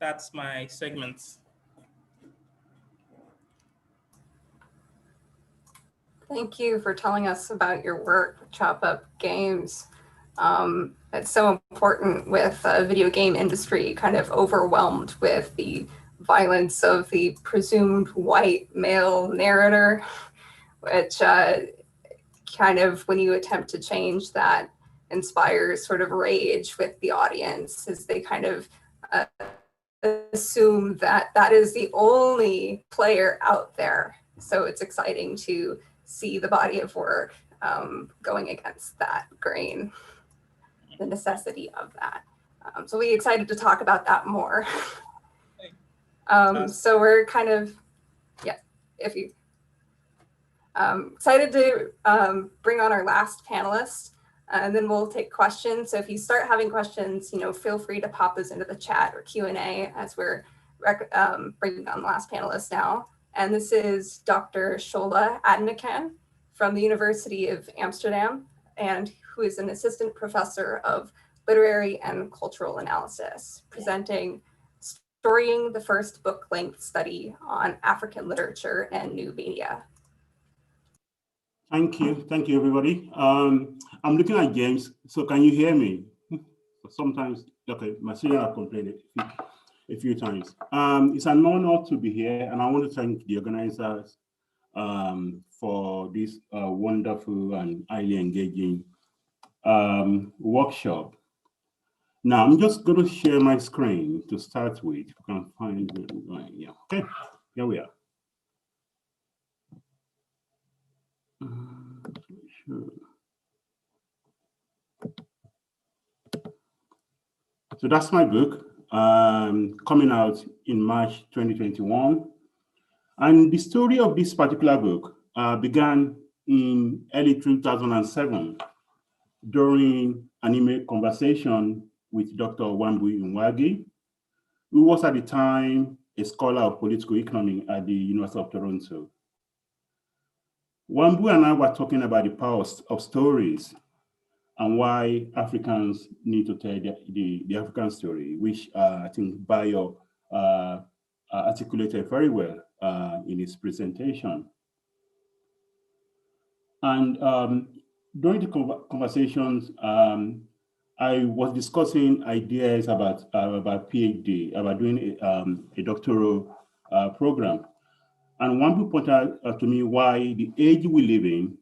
that's my segment. Thank you for telling us about your work with Chop Up Games. It's so important with the video game industry kind of overwhelmed with the violence of the presumed white male narrator, which kind of, when you attempt to change that, inspires sort of rage with the audience as they kind of assume that that is the only player out there. So it's exciting to see the body of work going against that grain, the necessity of that. So we're excited to talk about that more. So we're kind of, yeah, if you, excited to bring on our last panelist, and then we'll take questions. So if you start having questions, feel free to pop those into the chat or Q&A as we're bringing on the last panelist now. And this is Dr. Shola Adnakan from the University of Amsterdam, and who is an assistant professor of literary and cultural analysis, presenting Storying the First Book-Length Study on African Literature and New Media. Thank you, everybody. I'm looking at James, so can you hear me? Sometimes, okay, my student have complained a few times. It's an honor to be here, and I want to thank the organizers for this wonderful and highly engaging workshop. Now, I'm just going to share my screen to start with. If you can find it, yeah, okay, here we are. Sure. So that's my book, coming out in March 2021. And the story of this particular book began in early 2007 during an email conversation with Dr. Wambu Nwagi, who was at the time a scholar of political economy at the University of Toronto. Wambu and I were talking about the power of stories and why Africans need to tell the African story, which I think Bayo articulated very well in his presentation. And during the conversations, I was discussing ideas about PhD, about doing a doctoral program. And Wambu pointed out to me why the age we live in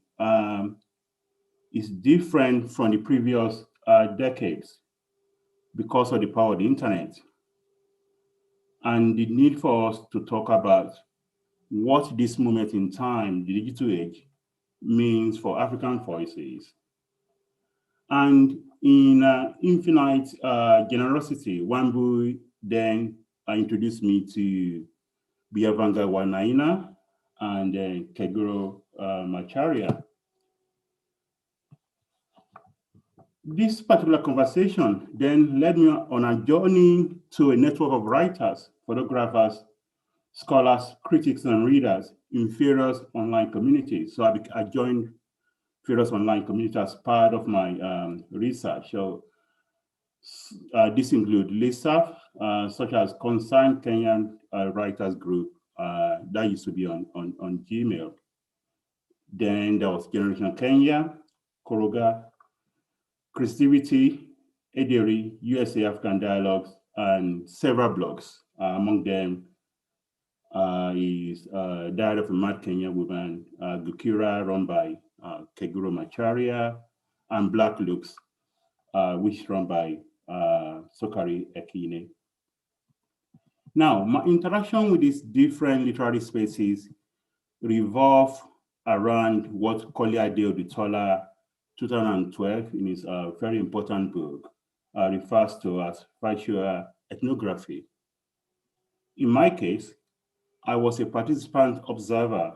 is different from the previous decades because of the power of the internet and the need for us to talk about what this moment in time, the digital age, means for African voices. And in infinite generosity, Wambu then introduced me to Biavanga Wanaina and Keguro Macharia. This particular conversation then led me on a journey to a network of writers, photographers, scholars, critics, and readers in various online communities. So I joined various online communities as part of my research. So this includes LISAF, such as Concerned Kenyan Writers Group, that used to be on Gmail. Then there was Generation Kenya, Koroga, Creativity, Ederi, USA African Dialogues, and several blogs. Among them is Diary of a Mad Kenya Woman, Gukira, run by Keguro Macharia, and Black Looks, which is run by Sokari Ekine. Now, my interaction with these different literary spaces revolve around what Collier de Odutola 2012 in his very important book refers to as factual ethnography. In my case, I was a participant observer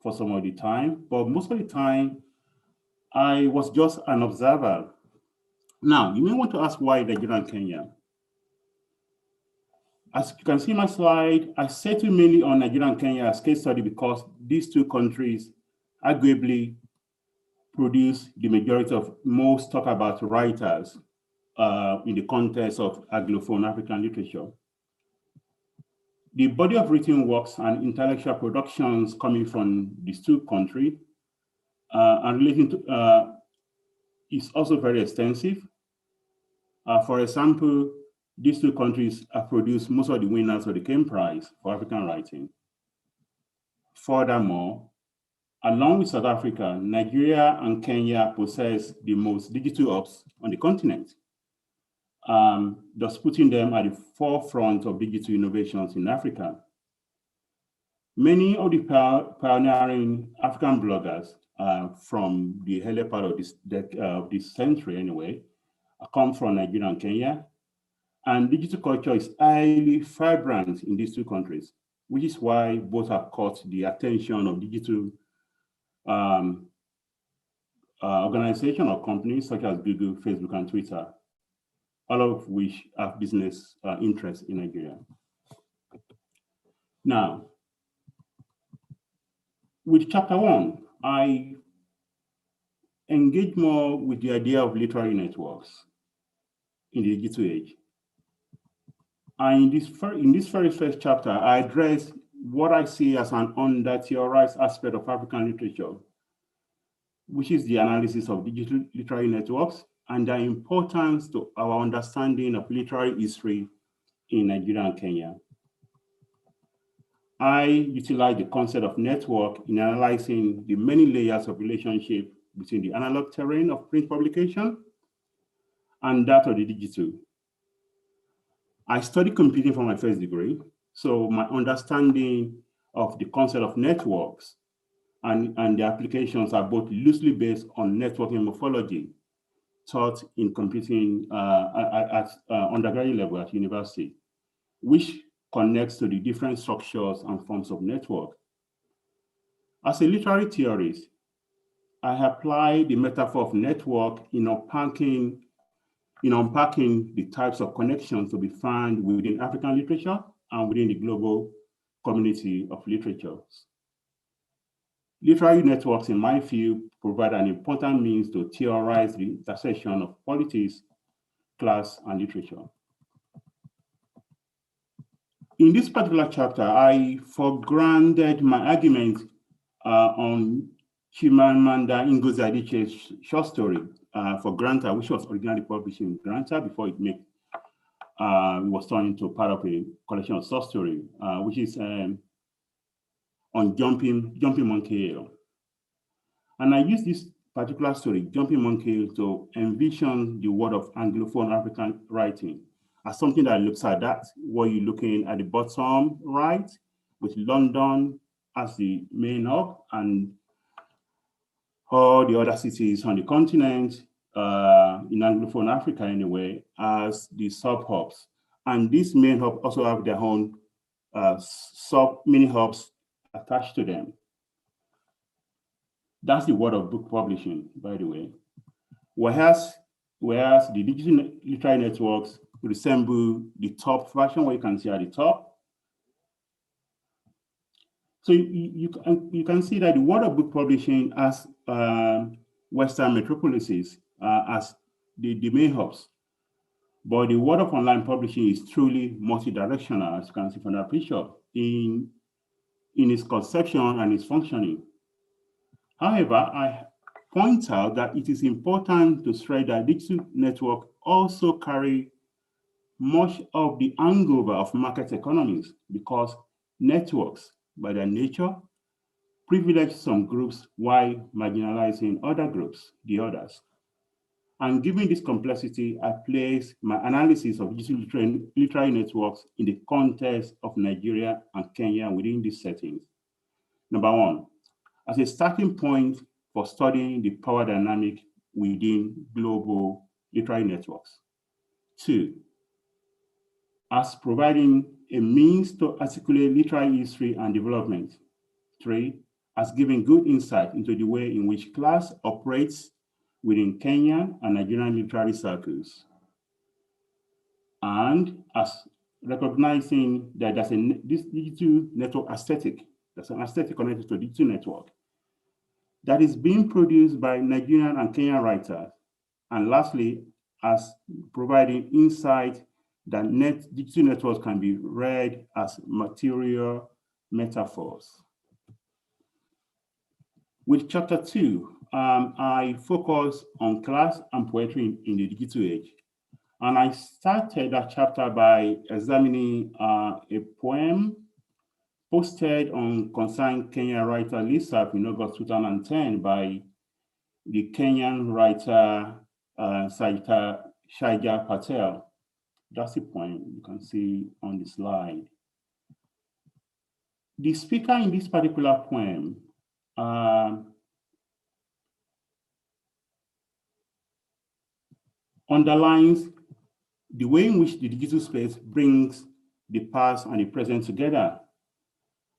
for some of the time, but most of the time I was just an observer. Now, you may want to ask why Nigeria and Kenya. As you can see in my slide, I settled mainly on Nigeria and Kenya as case study because these two countries arguably produce the majority of most talk about writers in the context of Anglophone African literature. The body of written works and intellectual productions coming from these two countries and relating to is also very extensive. For example, these two countries have produced most of the winners of the Kane Prize for African writing. Furthermore, along with South Africa, Nigeria and Kenya possess the most digital hubs on the continent, thus putting them at the forefront of digital innovations in Africa. Many of the pioneering African bloggers from the early part of this century anyway, come from Nigeria and Kenya. And digital culture is highly vibrant in these two countries, which is why both have caught the attention of digital organizations or companies such as Google, Facebook, and Twitter, all of which have business interests in Nigeria. Now, with chapter 1, I engage more with the idea of literary networks in the digital age. And in this very first chapter, I address what I see as an under-theorized aspect of African literature, which is the analysis of digital literary networks and their importance to our understanding of literary history in Nigeria and Kenya. I utilize the concept of network in analyzing the many layers of relationship between the analog terrain of print publication and that of the digital. I studied computing for my first degree, so my understanding of the concept of networks and the applications are both loosely based on networking morphology taught in computing at undergraduate level at university, which connects to the different structures and forms of network. As a literary theorist, I apply the metaphor of network in unpacking the types of connections to be found within African literature and within the global community of literatures. Literary networks, in my view, provide an important means to theorize the intersection of politics, class, and literature. In this particular chapter, I foregrounded my argument on Chimamanda Ngozi Adichie's short story for Granta, which was originally published in Granta before it was turned into part of a collection of short story, which is on Jumping Monkey Hill. And I use this particular story, Jumping Monkey Hill, to envision the world of Anglophone African writing as something that looks at that, where you're looking at the bottom right, with London as the main hub and all the other cities on the continent, in Anglophone Africa anyway, as the sub-hubs. And these main hubs also have their own sub-mini hubs attached to them. That's the world of book publishing, by the way. Whereas the digital literary networks resemble the top version, where you can see at the top. So you can see that the world of book publishing as Western metropolises as the main hubs. But the world of online publishing is truly multi-directional, as you can see from that picture, in its conception and its functioning. However, I point out that it is important to stress that digital network also carry much of the hangover of market economies, because networks, by their nature, privilege some groups while marginalizing other groups, the others. And given this complexity, I place my analysis of digital literary networks in the context of Nigeria and Kenya within these settings. Number one, as a starting point for studying the power dynamic within global literary networks. Two, as providing a means to articulate literary history and development. Three, as giving good insight into the way in which class operates within Kenyan and Nigerian literary circles. And as recognizing that this digital network aesthetic, there's an aesthetic connected to digital network that is being produced by Nigerian and Kenyan writers. And lastly, as providing insight that digital networks can be read as material metaphors. With chapter 2, I focus on class and poetry in the digital age. And I started that chapter by examining a poem posted on concerned Kenyan writer Lisa in August 2010 by the Kenyan writer Shaija Patel. That's the poem you can see on the slide. The speaker in this particular poem underlines the way in which the digital space brings the past and the present together.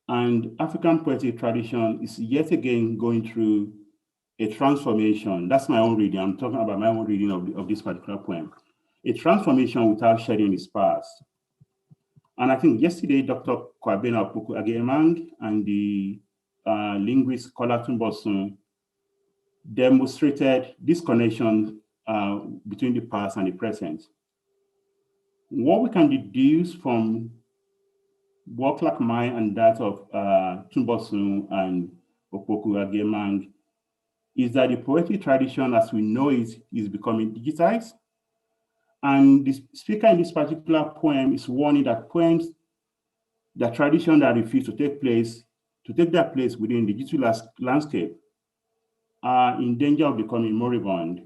And African poetic tradition is yet again going through a transformation. That's my own reading. I'm talking about my own reading of this particular poem. A transformation without shedding its past. And I think yesterday, Dr. Kwabena Opoku-Agyemang and the linguist Kola Tumbosun demonstrated this connection between the past and the present. What we can deduce from work like mine and that of Tumbosun and Opoku-Agyemang is that the poetic tradition as we know it is becoming digitized. And the speaker in this particular poem is warning that poems, the tradition that refuse to take their place within the digital landscape are in danger of becoming moribund.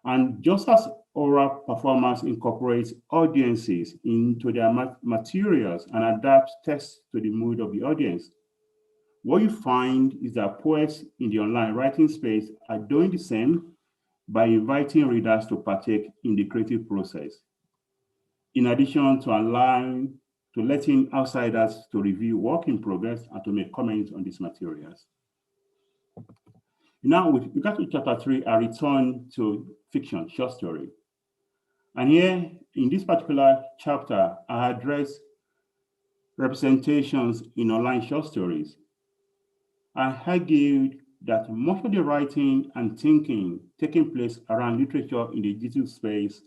And just as oral performance incorporates audiences into their materials and adapts text to the mood of the audience, what you find is that poets in the online writing space are doing the same by inviting readers to partake in the creative process, in addition to letting outsiders to review work in progress and to make comments on these materials. Now, with regard to chapter 3, I return to fiction, short story. And here, in this particular chapter, I address representations in online short stories. I argued that much of the writing and thinking taking place around literature in the digital space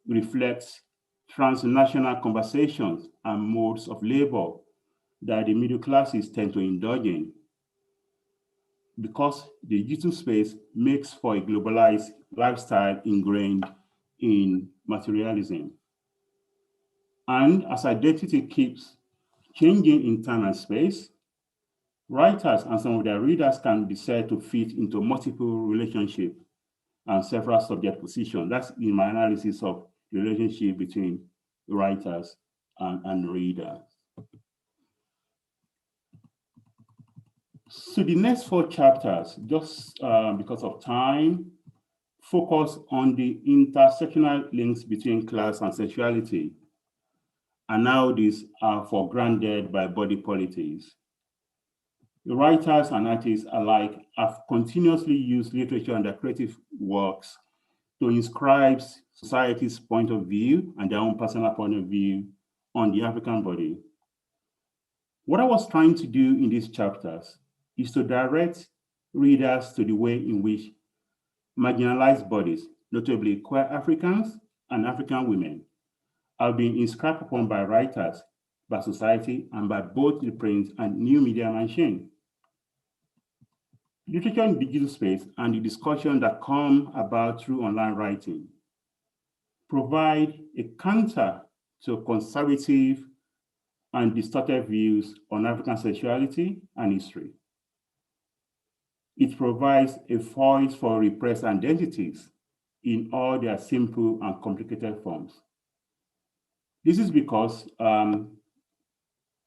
reflects transnational conversations and modes of labor that the middle classes tend to indulge in, because the digital space makes for a globalized lifestyle ingrained in materialism. And as identity keeps changing in time and space, writers and some of their readers can be said to fit into multiple relationships and several subject positions. That's in my analysis of the relationship between writers and readers. So the next 4 chapters, just because of time, focus on the intersectional links between class and sexuality, and how these are for granted by body politics. The writers and artists alike have continuously used literature and their creative works to inscribe society's point of view and their own personal point of view on the African body. What I was trying to do in these chapters is to direct readers to the way in which marginalized bodies, notably queer Africans and African women, are being inscribed upon by writers, by society, and by both the print and new media machine. Literature in digital space and the discussion that come about through online writing provide a counter to conservative and distorted views on African sexuality and history. It provides a voice for repressed identities in all their simple and complicated forms. This is because in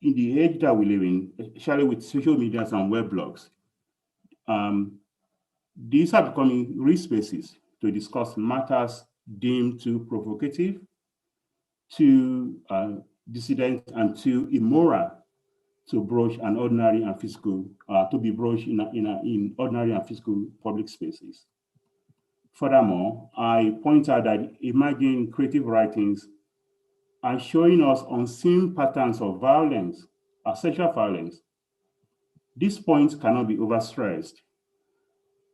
the age that we live in, especially with social media and web blogs, these are becoming rich spaces to discuss matters deemed too provocative, too dissident, and too immoral to broach an ordinary and physical, to be broached in ordinary and physical public spaces. Furthermore, I point out that emerging creative writings are showing us unseen patterns of violence, sexual violence. This point cannot be overstressed.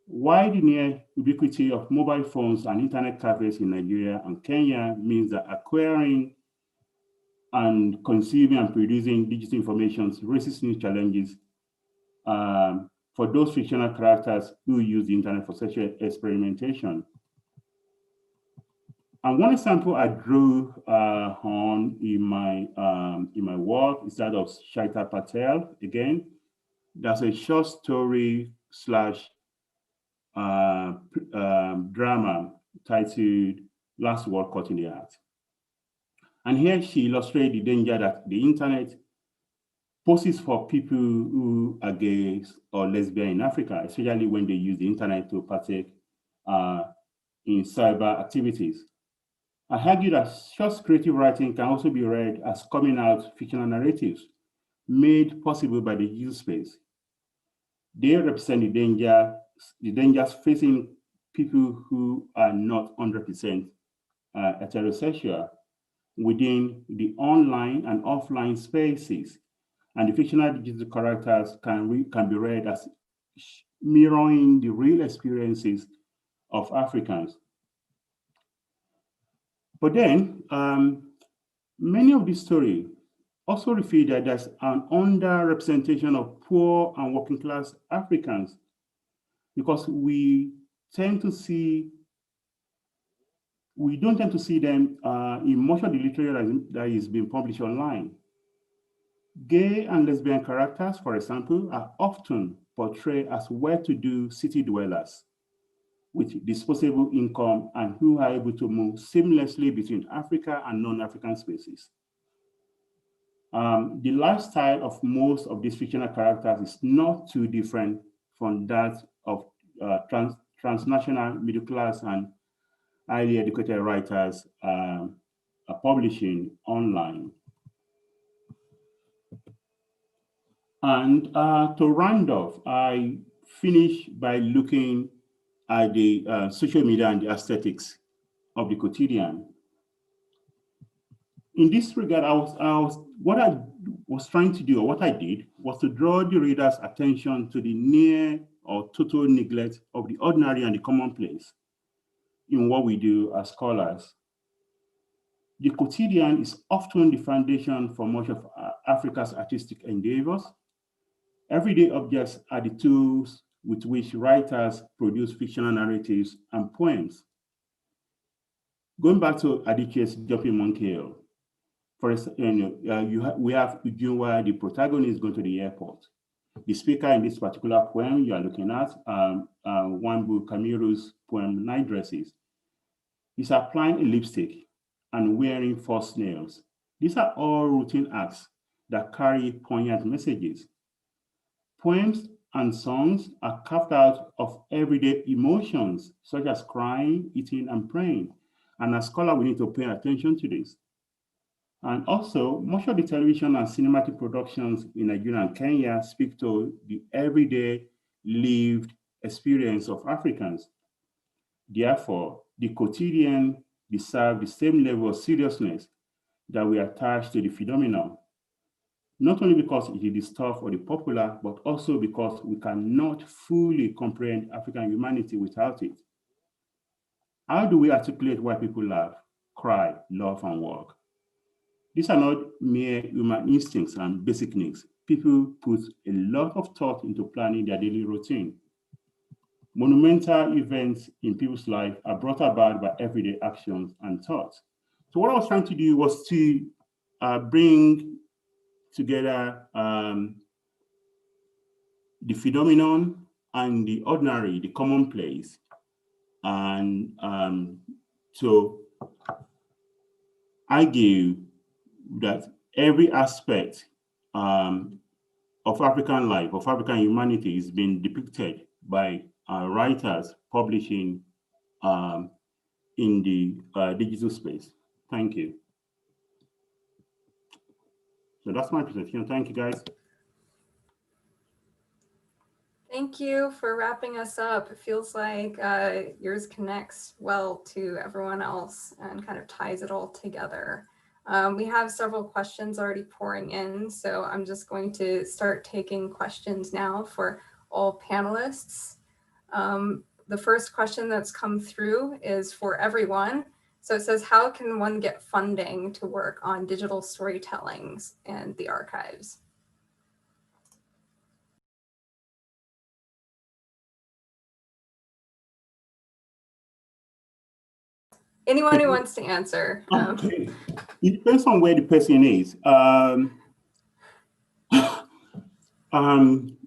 Why the near ubiquity of mobile phones and internet cafes in Nigeria and Kenya means that acquiring and consuming and producing digital information raises new challenges for those fictional characters who use the internet for sexual experimentation. And one example I drew on in my work is that of Shaita Patel. Again, that's a short story slash drama titled Last Word Caught in the Act. And here she illustrates the danger that the internet poses for people who are gay or lesbian in Africa, especially when they use the internet to partake in cyber activities. I argue that short creative writing can also be read as coming out fictional narratives made possible by the user space. They represent the dangers facing people who are not 100% heterosexual within the online and offline spaces. And the fictional digital characters can be read as mirroring the real experiences of Africans. But then, many of these stories also reveal that there's an underrepresentation of poor and working class Africans, because we don't tend to see them in much of the literature that is being published online. Gay and lesbian characters, for example, are often portrayed as well-to-do city dwellers with disposable income and who are able to move seamlessly between Africa and non-African spaces. The lifestyle of most of these fictional characters is not too different from that of transnational middle class and highly educated writers are publishing online. And to round off, I finish by looking at the social media and the aesthetics of the quotidian. In this regard, what I was trying to do, or what I did, was to draw the reader's attention to the near or total neglect of the ordinary and the commonplace in what we do as scholars. The quotidian is often the foundation for much of Africa's artistic endeavors. Everyday objects are the tools with which writers produce fictional narratives and poems. Going back to Adichie's Jumping Monkey Hill, for example, we have Ujunwa, the protagonist, going to the airport. The speaker in this particular poem you are looking at, Wambu Kamiru's poem, Night Dresses, is applying a lipstick and wearing false nails. These are all routine acts that carry poignant messages. Poems and songs are carved out of everyday emotions, such as crying, eating, and praying. And as scholars, we need to pay attention to this. And also, much of the television and cinematic productions in Nigeria and Kenya speak to the everyday lived experience of Africans. Therefore, the quotidian deserves the same level of seriousness that we attach to the phenomenon, not only because it is the stuff of the popular, but also because we cannot fully comprehend African humanity without it. How do we articulate why people laugh, cry, love, and work? These are not mere human instincts and basic needs. People put a lot of thought into planning their daily routine. Monumental events in people's life are brought about by everyday actions and thoughts. So what I was trying to do was to bring together the phenomenon and the ordinary, the commonplace, and to argue that every aspect of African life, of African humanity, is being depicted by writers publishing in the digital space. Thank you. So that's my presentation. Thank you, guys. Thank you for wrapping us up. It feels like yours connects well to everyone else and kind of ties it all together. We have several questions already pouring in, so I'm just going to start taking questions now for all panelists. The first question that's come through is for everyone. So it says, how can one get funding to work on digital storytellings and the archives? Anyone who wants to answer. Okay. It depends on where the person is.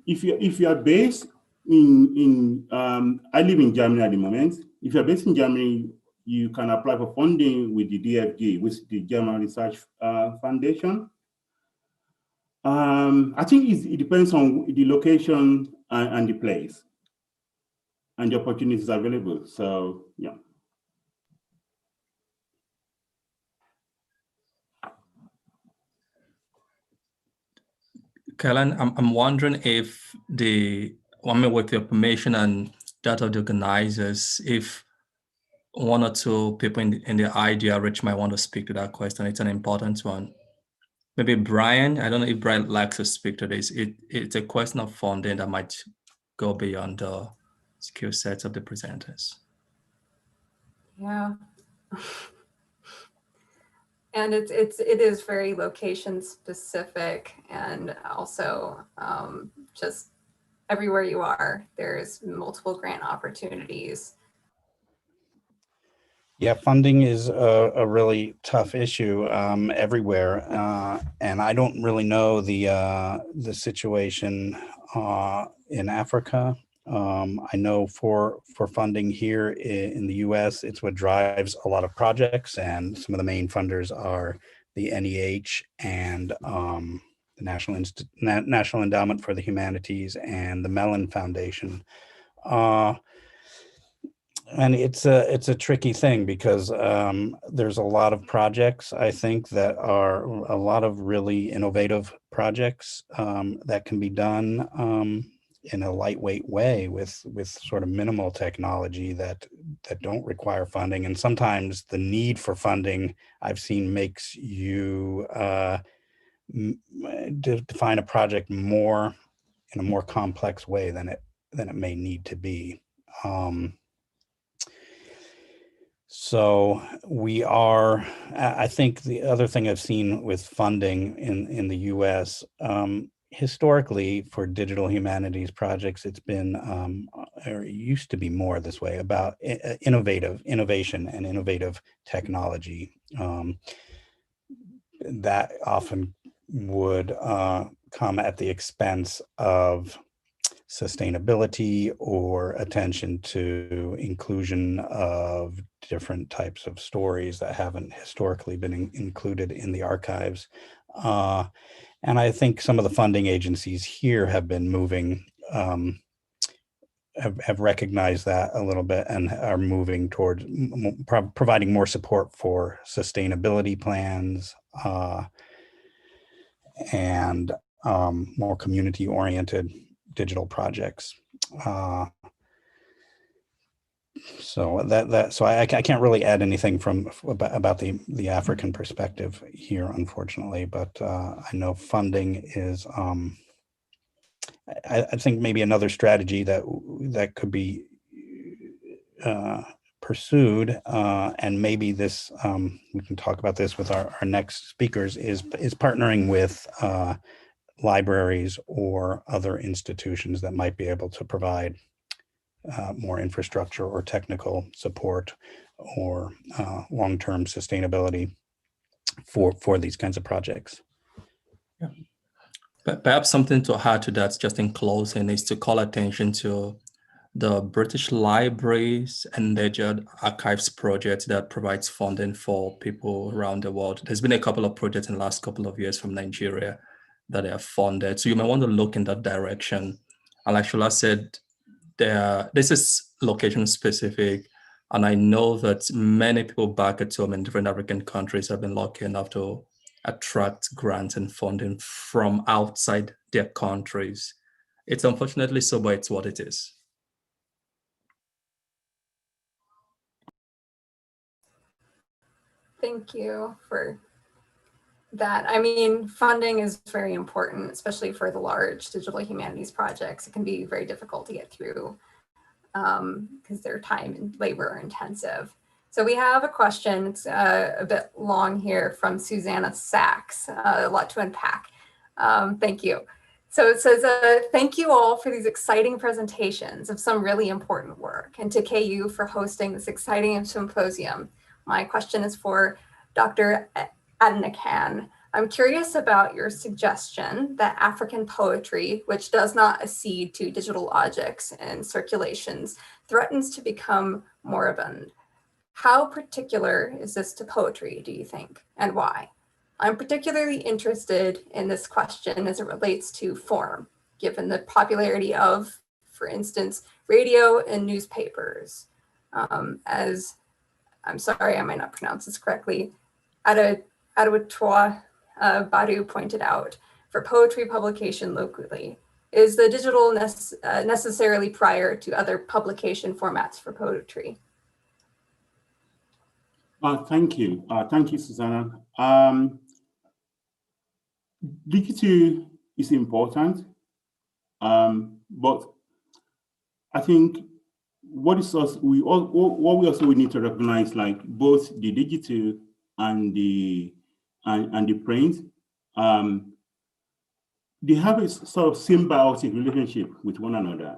If you are based I live in Germany at the moment. If you're based in Germany, you can apply for funding with the DFG, which is the German Research Foundation. I think it depends on the location and the place and the opportunities available. So, yeah. Kellen, I'm wondering if with your permission and that of the organizers, if one or two people in the idea reach might want to speak to that question. It's an important one. Maybe Brian, I don't know if Brian likes to speak to this. It's a question of funding that might go beyond the skill sets of the presenters. Yeah. And it is very location specific, and also just everywhere you are, there's multiple grant opportunities. Yeah, funding is a really tough issue everywhere, and I don't really know the situation in Africa. I know for funding here in the U.S., it's what drives a lot of projects, and some of the main funders are the NEH and the National Endowment for the Humanities and the Mellon Foundation. And it's a tricky thing because there's a lot of projects, I think, that are a lot of really innovative projects that can be done in a lightweight way with sort of minimal technology that don't require funding. And sometimes the need for funding, I've seen, makes you define a project in a more complex way than it may need to be. So we are, I think the other thing I've seen with funding in the US, historically for digital humanities projects, it's been, or it used to be more this way, about innovation and innovative technology. That often would come at the expense of sustainability or attention to inclusion of different types of stories that haven't historically been included in the archives. And I think some of the funding agencies here have been moving, have recognized that a little bit and are moving towards providing more support for sustainability plans and more community-oriented digital projects. So I can't really add anything about the African perspective here, unfortunately, but I know funding is I think maybe another strategy that could be pursued, and maybe this we can talk about this with our next speakers, is partnering with libraries or other institutions that might be able to provide more infrastructure or technical support or long-term sustainability for these kinds of projects. Yeah. But perhaps something to add to that, just in closing, is to call attention to the British Libraries Endangered Archives project that provides funding for people around the world. There's been a couple of projects in the last couple of years from Nigeria that they have funded. So you might want to look in that direction. And like Shola said, this is location specific. And I know that many people back at home in different African countries have been lucky enough to attract grants and funding from outside their countries. It's unfortunately so, but it's what it is. Thank you for that. I mean, funding is very important, especially for the large digital humanities projects. It can be very difficult to get through because they're time and labor intensive. So we have a question, it's a bit long here, from Susanna Sachs, a lot to unpack. Thank you. So it says, thank you all for these exciting presentations of some really important work, and to KU for hosting this exciting symposium. My question is for Dr. Adnakan. I'm curious about your suggestion that African poetry, which does not accede to digital objects and circulations, threatens to become moribund. How particular is this to poetry, do you think, and why? I'm particularly interested in this question as it relates to form, given the popularity of, for instance, radio and newspapers. As, I'm sorry, I might not pronounce this correctly, Adewatoa Badu pointed out, for poetry publication locally. Is the digital necessarily prior to other publication formats for poetry? Thank you. Thank you, Susanna. Digital is important, but I think what we also need to recognize, like both the digital and the print, they have a sort of symbiotic relationship with one another.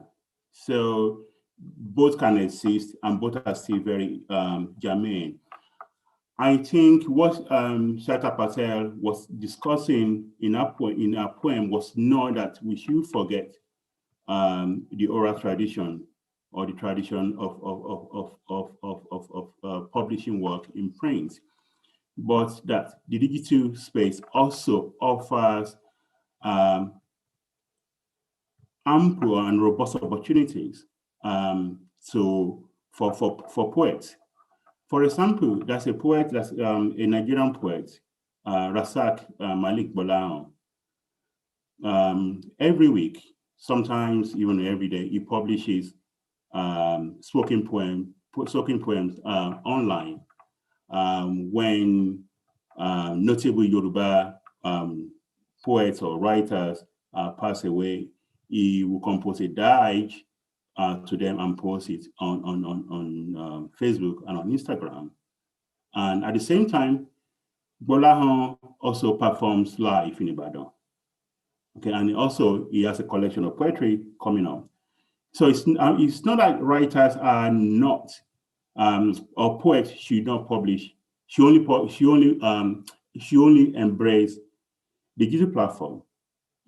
So both can exist and both are still very germane. I think what Shata Patel was discussing in our poem was not that we should forget the oral tradition or the tradition of publishing work in print, but that the digital space also offers ample and robust opportunities for poets. For example, there's a poet, that's a Nigerian poet, Rasak Malik Bolao. Every week, sometimes even every day, he publishes spoken poems online. When notable Yoruba poets or writers pass away, he will compose a dirge to them and post it on Facebook and on Instagram. And at the same time, Bolahan also performs live in Ibadan. Okay, and also he has a collection of poetry coming up. So it's not that writers are not, or poets should not publish. She only embrace digital platform.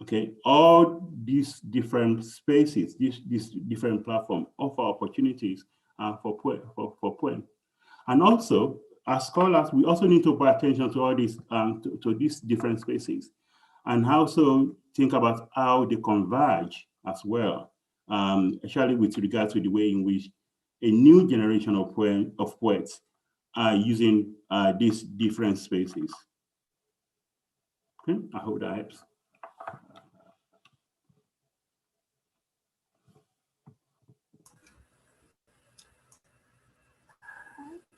Okay, all these different spaces, these different platforms offer opportunities for poems. And also, as scholars, we also need to pay attention to all these to these different spaces, and also think about how they converge as well, especially with regard to the way in which a new generation of poets are using these different spaces. Okay, I hope that helps.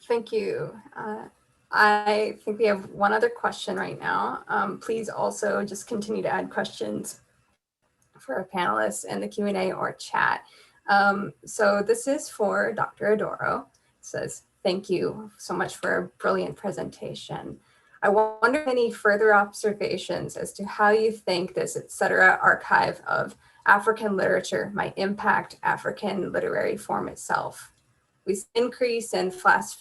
Thank you. I think we have one other question right now. Please also just continue to add questions for our panelists in the Q&A or chat. So this is for Dr. Adoro. It says, thank you so much for a brilliant presentation. I wonder if any further observations as to how you think this etc. archive of African literature might impact African literary form itself. We see increase in flash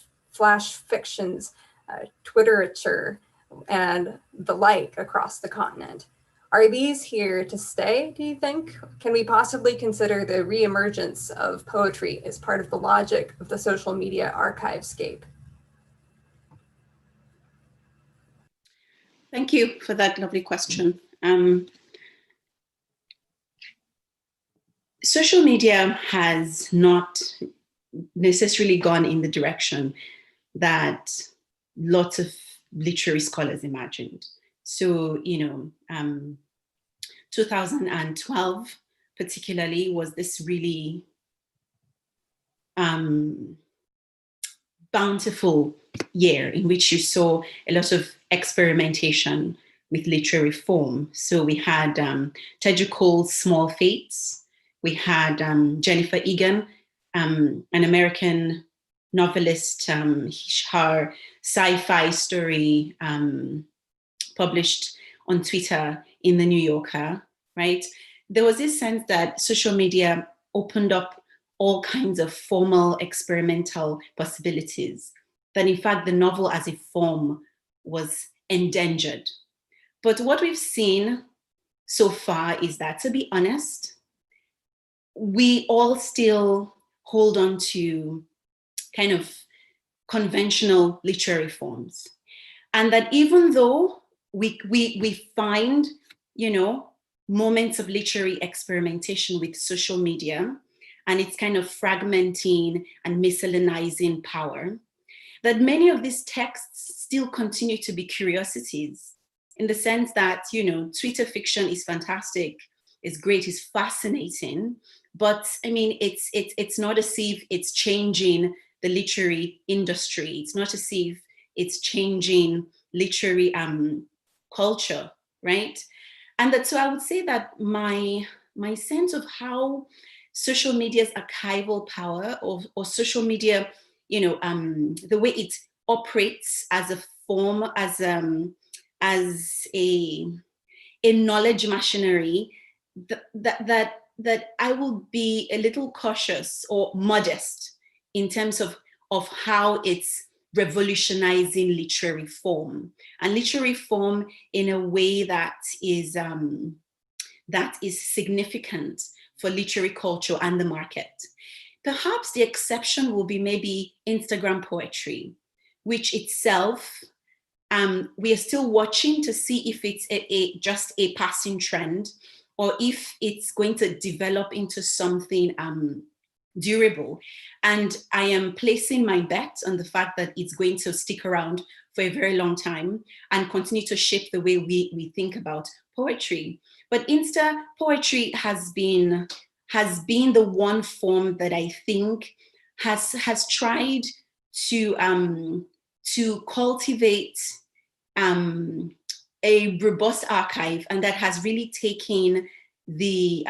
fictions, Twitterature, and the like across the continent. Are these here to stay, do you think? Can we possibly consider the re-emergence of poetry as part of the logic of the social media archivescape? Thank you for that lovely question. Social media has not necessarily gone in the direction that lots of literary scholars imagined. So, 2012 particularly was this really bountiful year in which you saw a lot of experimentation with literary form. So we had Teju Cole's Small Fates. We had Jennifer Egan, an American novelist, her sci-fi story published on Twitter in the New Yorker, right? There was this sense that social media opened up all kinds of formal experimental possibilities, that in fact the novel as a form was endangered. But what we've seen so far is that, to be honest, we all still hold on to kind of conventional literary forms. And that even though we find, you know, moments of literary experimentation with social media, and it's kind of fragmenting and miscegenizing power, that many of these texts still continue to be curiosities, in the sense that, you know, Twitter fiction is fantastic, it's great, it's fascinating, but I mean, it's not as if it's changing the literary industry. It's not as if it's changing literary culture, right? And that, so I would say that my sense of how social media's archival power, or social media, you know, the way it operates as a form, as a knowledge machinery, that I will be a little cautious or modest in terms of how it's revolutionizing literary form, and literary form in a way that is significant for literary culture and the market. Perhaps the exception will be maybe Instagram poetry, which itself, we are still watching to see if it's just a passing trend, or if it's going to develop into something durable. And I am placing my bet on the fact that it's going to stick around for a very long time and continue to shape the way we think about poetry. But Insta poetry has been the one form that I think has tried to cultivate a robust archive, and that has really taken the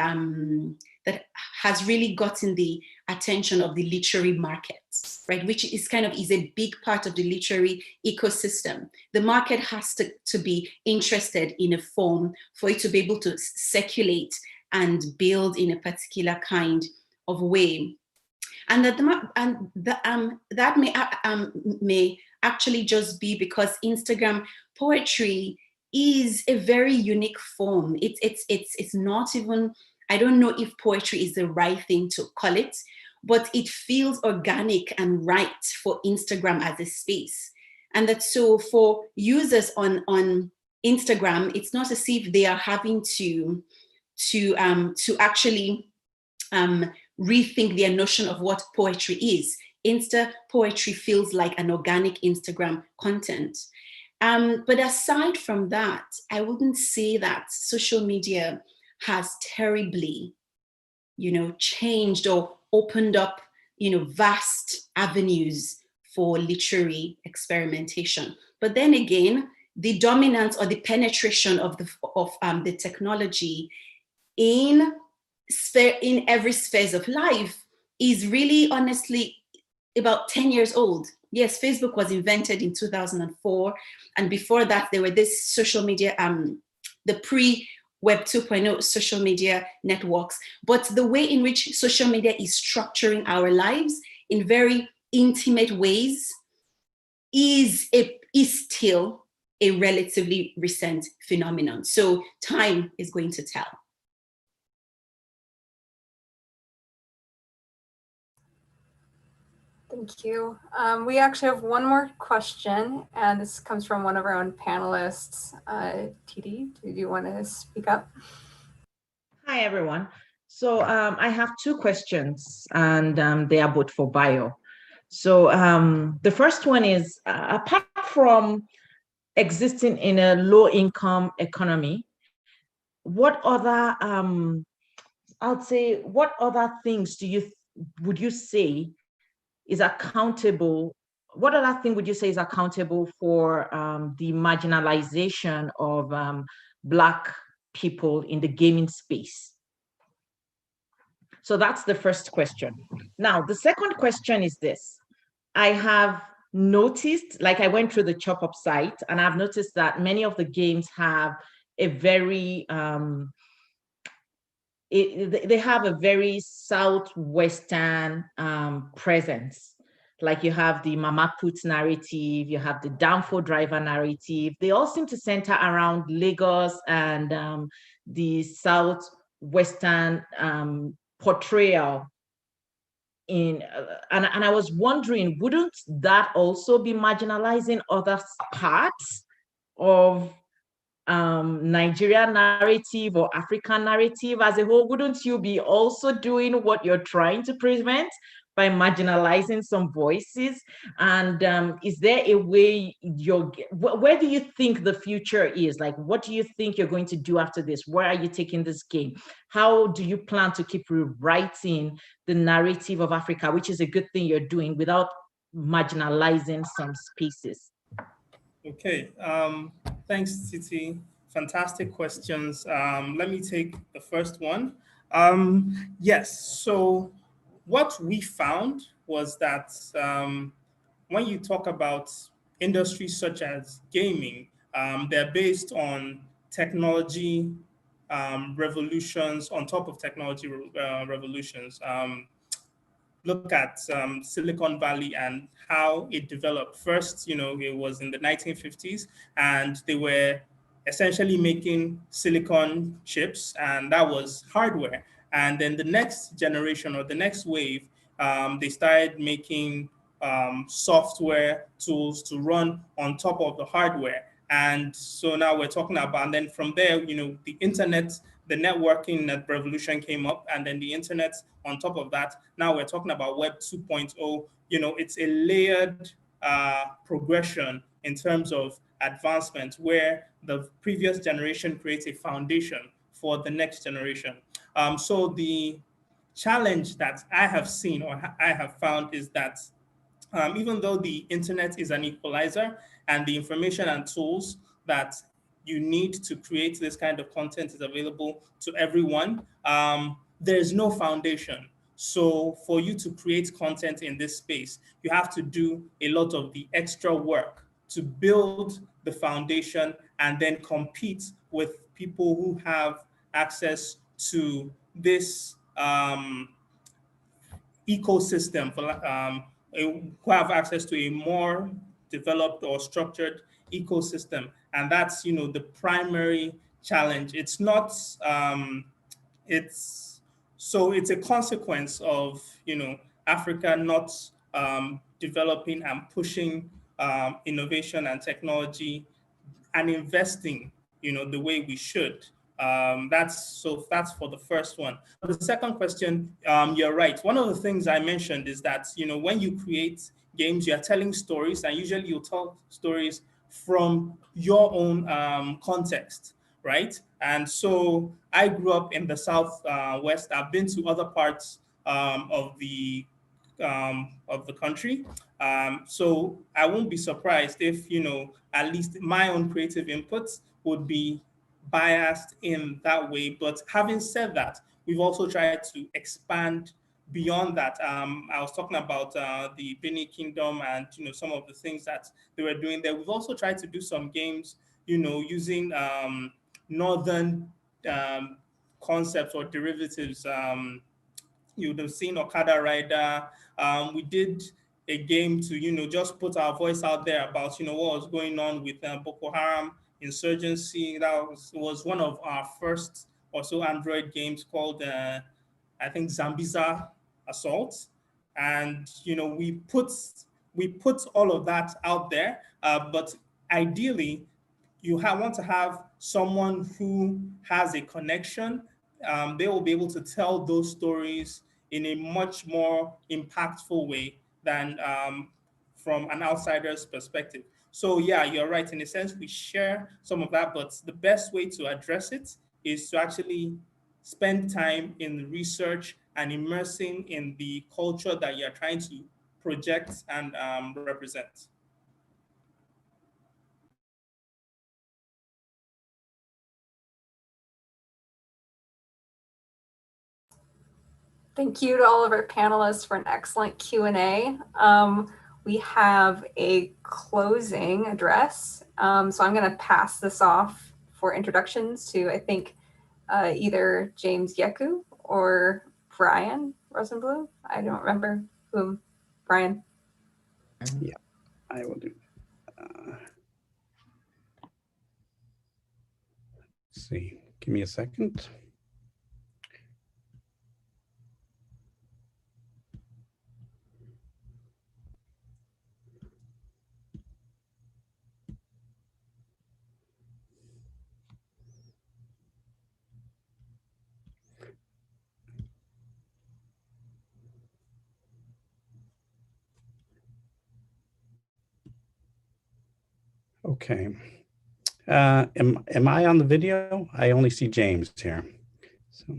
that has really gotten the attention of the literary markets, right? Which is a big part of the literary ecosystem. The market has to be interested in a form for it to be able to circulate and build in a particular kind of way. And that may actually just be because Instagram poetry is a very unique form. It's not even, I don't know if poetry is the right thing to call it, but it feels organic and right for Instagram as a space. And that, so for users on Instagram, it's not as if they are having to actually rethink their notion of what poetry is. Insta poetry feels like an organic Instagram content. But aside from that, I wouldn't say that social media has terribly, changed or opened up, vast avenues for literary experimentation. But then again, the dominance or the penetration of the technology in every spheres of life is really, honestly, about 10 years old. Yes, Facebook was invented in 2004. And before that, there were this social media, the pre-Web 2.0 social media networks. But the way in which social media is structuring our lives in very intimate ways is still a relatively recent phenomenon. So time is going to tell. Thank you. We actually have one more question, and this comes from one of our own panelists. Titi, do you want to speak up? Hi, everyone. So I have two questions, and they are both for bio. So the first one is, apart from existing in a low-income economy, what other I'd say, what other things would you say is accountable? What other thing would you say is accountable for the marginalization of Black people in the gaming space? So that's the first question. Now, the second question is this. I have noticed, like I went through the ChopUp site, and I've noticed that many of the games have a very, they have a very Southwestern presence. Like you have the Mama Put narrative, you have the Downfall Driver narrative. They all seem to center around Lagos and the Southwestern portrayal and I was wondering, wouldn't that also be marginalizing other parts of Nigeria narrative or African narrative as a whole? Wouldn't you be also doing what you're trying to prevent by marginalizing some voices? And is there a way where do you think the future is? Like, what do you think you're going to do after this? Where are you taking this game? How do you plan to keep rewriting the narrative of Africa, which is a good thing you're doing, without marginalizing some spaces? Okay, thanks, Titi. Fantastic questions. Let me take the first one. Yes, so what we found was that when you talk about industries such as gaming, they're based on technology revolutions, on top of technology revolutions. Look at Silicon Valley and how it developed. First, it was in the 1950s, and they were essentially making silicon chips, and that was hardware. And then the next generation or the next wave, they started making software tools to run on top of the hardware. And so now we're talking about, and then from there, the internet, the networking revolution came up, and then the internet on top of that. Now we're talking about Web 2.0. It's a layered progression in terms of advancement, where the previous generation creates a foundation for the next generation. So the challenge that I have seen or I have found is that even though the internet is an equalizer and the information and tools that you need to create this kind of content is available to everyone, there is no foundation. So for you to create content in this space, you have to do a lot of the extra work to build the foundation and then compete with people who have access to this ecosystem, who have access to a more developed or structured ecosystem. And that's, the primary challenge. It's not, it's a consequence of, Africa not developing and pushing innovation and technology and investing, the way we should. That's for the first one. For the second question, you're right. One of the things I mentioned is that, when you create games, you're telling stories, and usually you tell stories from your own context, right? And so I grew up in the Southwest. I've been to other parts of the country. So I won't be surprised if, at least my own creative inputs would be biased in that way. But having said that, we've also tried to expand beyond that. I was talking about the Benin Kingdom and, some of the things that they were doing there. We've also tried to do some games, using northern concepts or derivatives. You would have seen Okada Rider. We did a game to, just put our voice out there about, what was going on with Boko Haram insurgency. That was one of our first also Android games called, I think, Zambiza Assault. And, we put all of that out there, but ideally, you want to have someone who has a connection. They will be able to tell those stories in a much more impactful way than from an outsider's perspective. So yeah, you're right. In a sense, we share some of that, but the best way to address it is to actually spend time in research and immersing in the culture that you're trying to project and represent. Thank you to all of our panelists for an excellent Q&A. We have a closing address. So I'm going to pass this off for introductions to, I think, either James Yeku or Brian Rosenblum. I don't remember whom. Brian. Yeah, I will do. Let's see, give me a second. Okay. Am I on the video? I only see James here. So.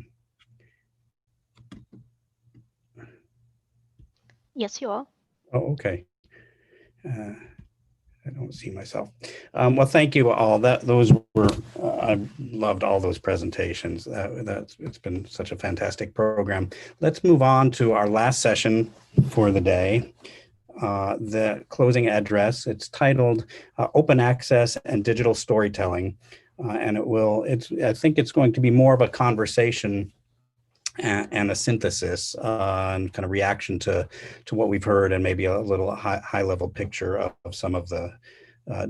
Yes, you are. Oh, okay. I don't see myself. Well, thank you all. Those were I loved all those presentations. It's been such a fantastic program. Let's move on to our last session for the day. The closing address. It's titled "Open Access and Digital Storytelling," and I think it's going to be more of a conversation and a synthesis and kind of reaction to what we've heard, and maybe a little high level picture of some of the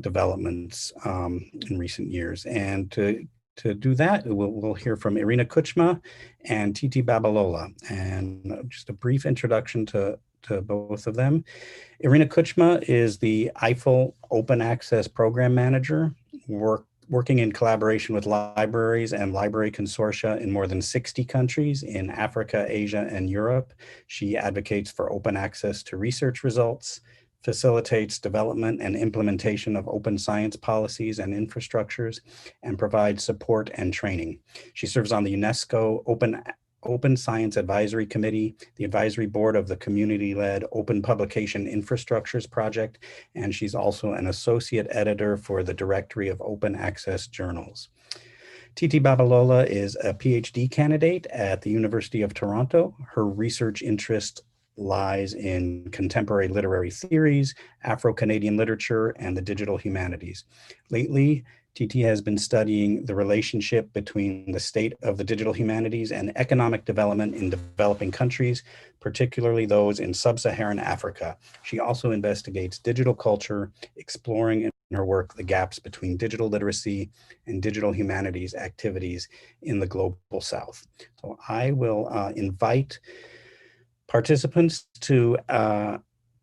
developments in recent years. And to do that, we'll hear from Irina Kuchma and Titi Babalola, and just a brief introduction to both of them. Irina Kuchma is the EIFL Open Access Program Manager, working in collaboration with libraries and library consortia in more than 60 countries in Africa, Asia, and Europe. She advocates for open access to research results, facilitates development and implementation of open science policies and infrastructures, and provides support and training. She serves on the UNESCO Open Science Advisory Committee, the advisory board of the community-led Open Publication Infrastructures Project, and she's also an associate editor for the Directory of Open Access Journals. Titi Babalola is a PhD candidate at the University of Toronto. Her research interest lies in contemporary literary theories, Afro-Canadian literature, and the digital humanities. Lately, Titi has been studying the relationship between the state of the digital humanities and economic development in developing countries, particularly those in sub-Saharan Africa. She also investigates digital culture, exploring in her work the gaps between digital literacy and digital humanities activities in the global South. So I will invite participants to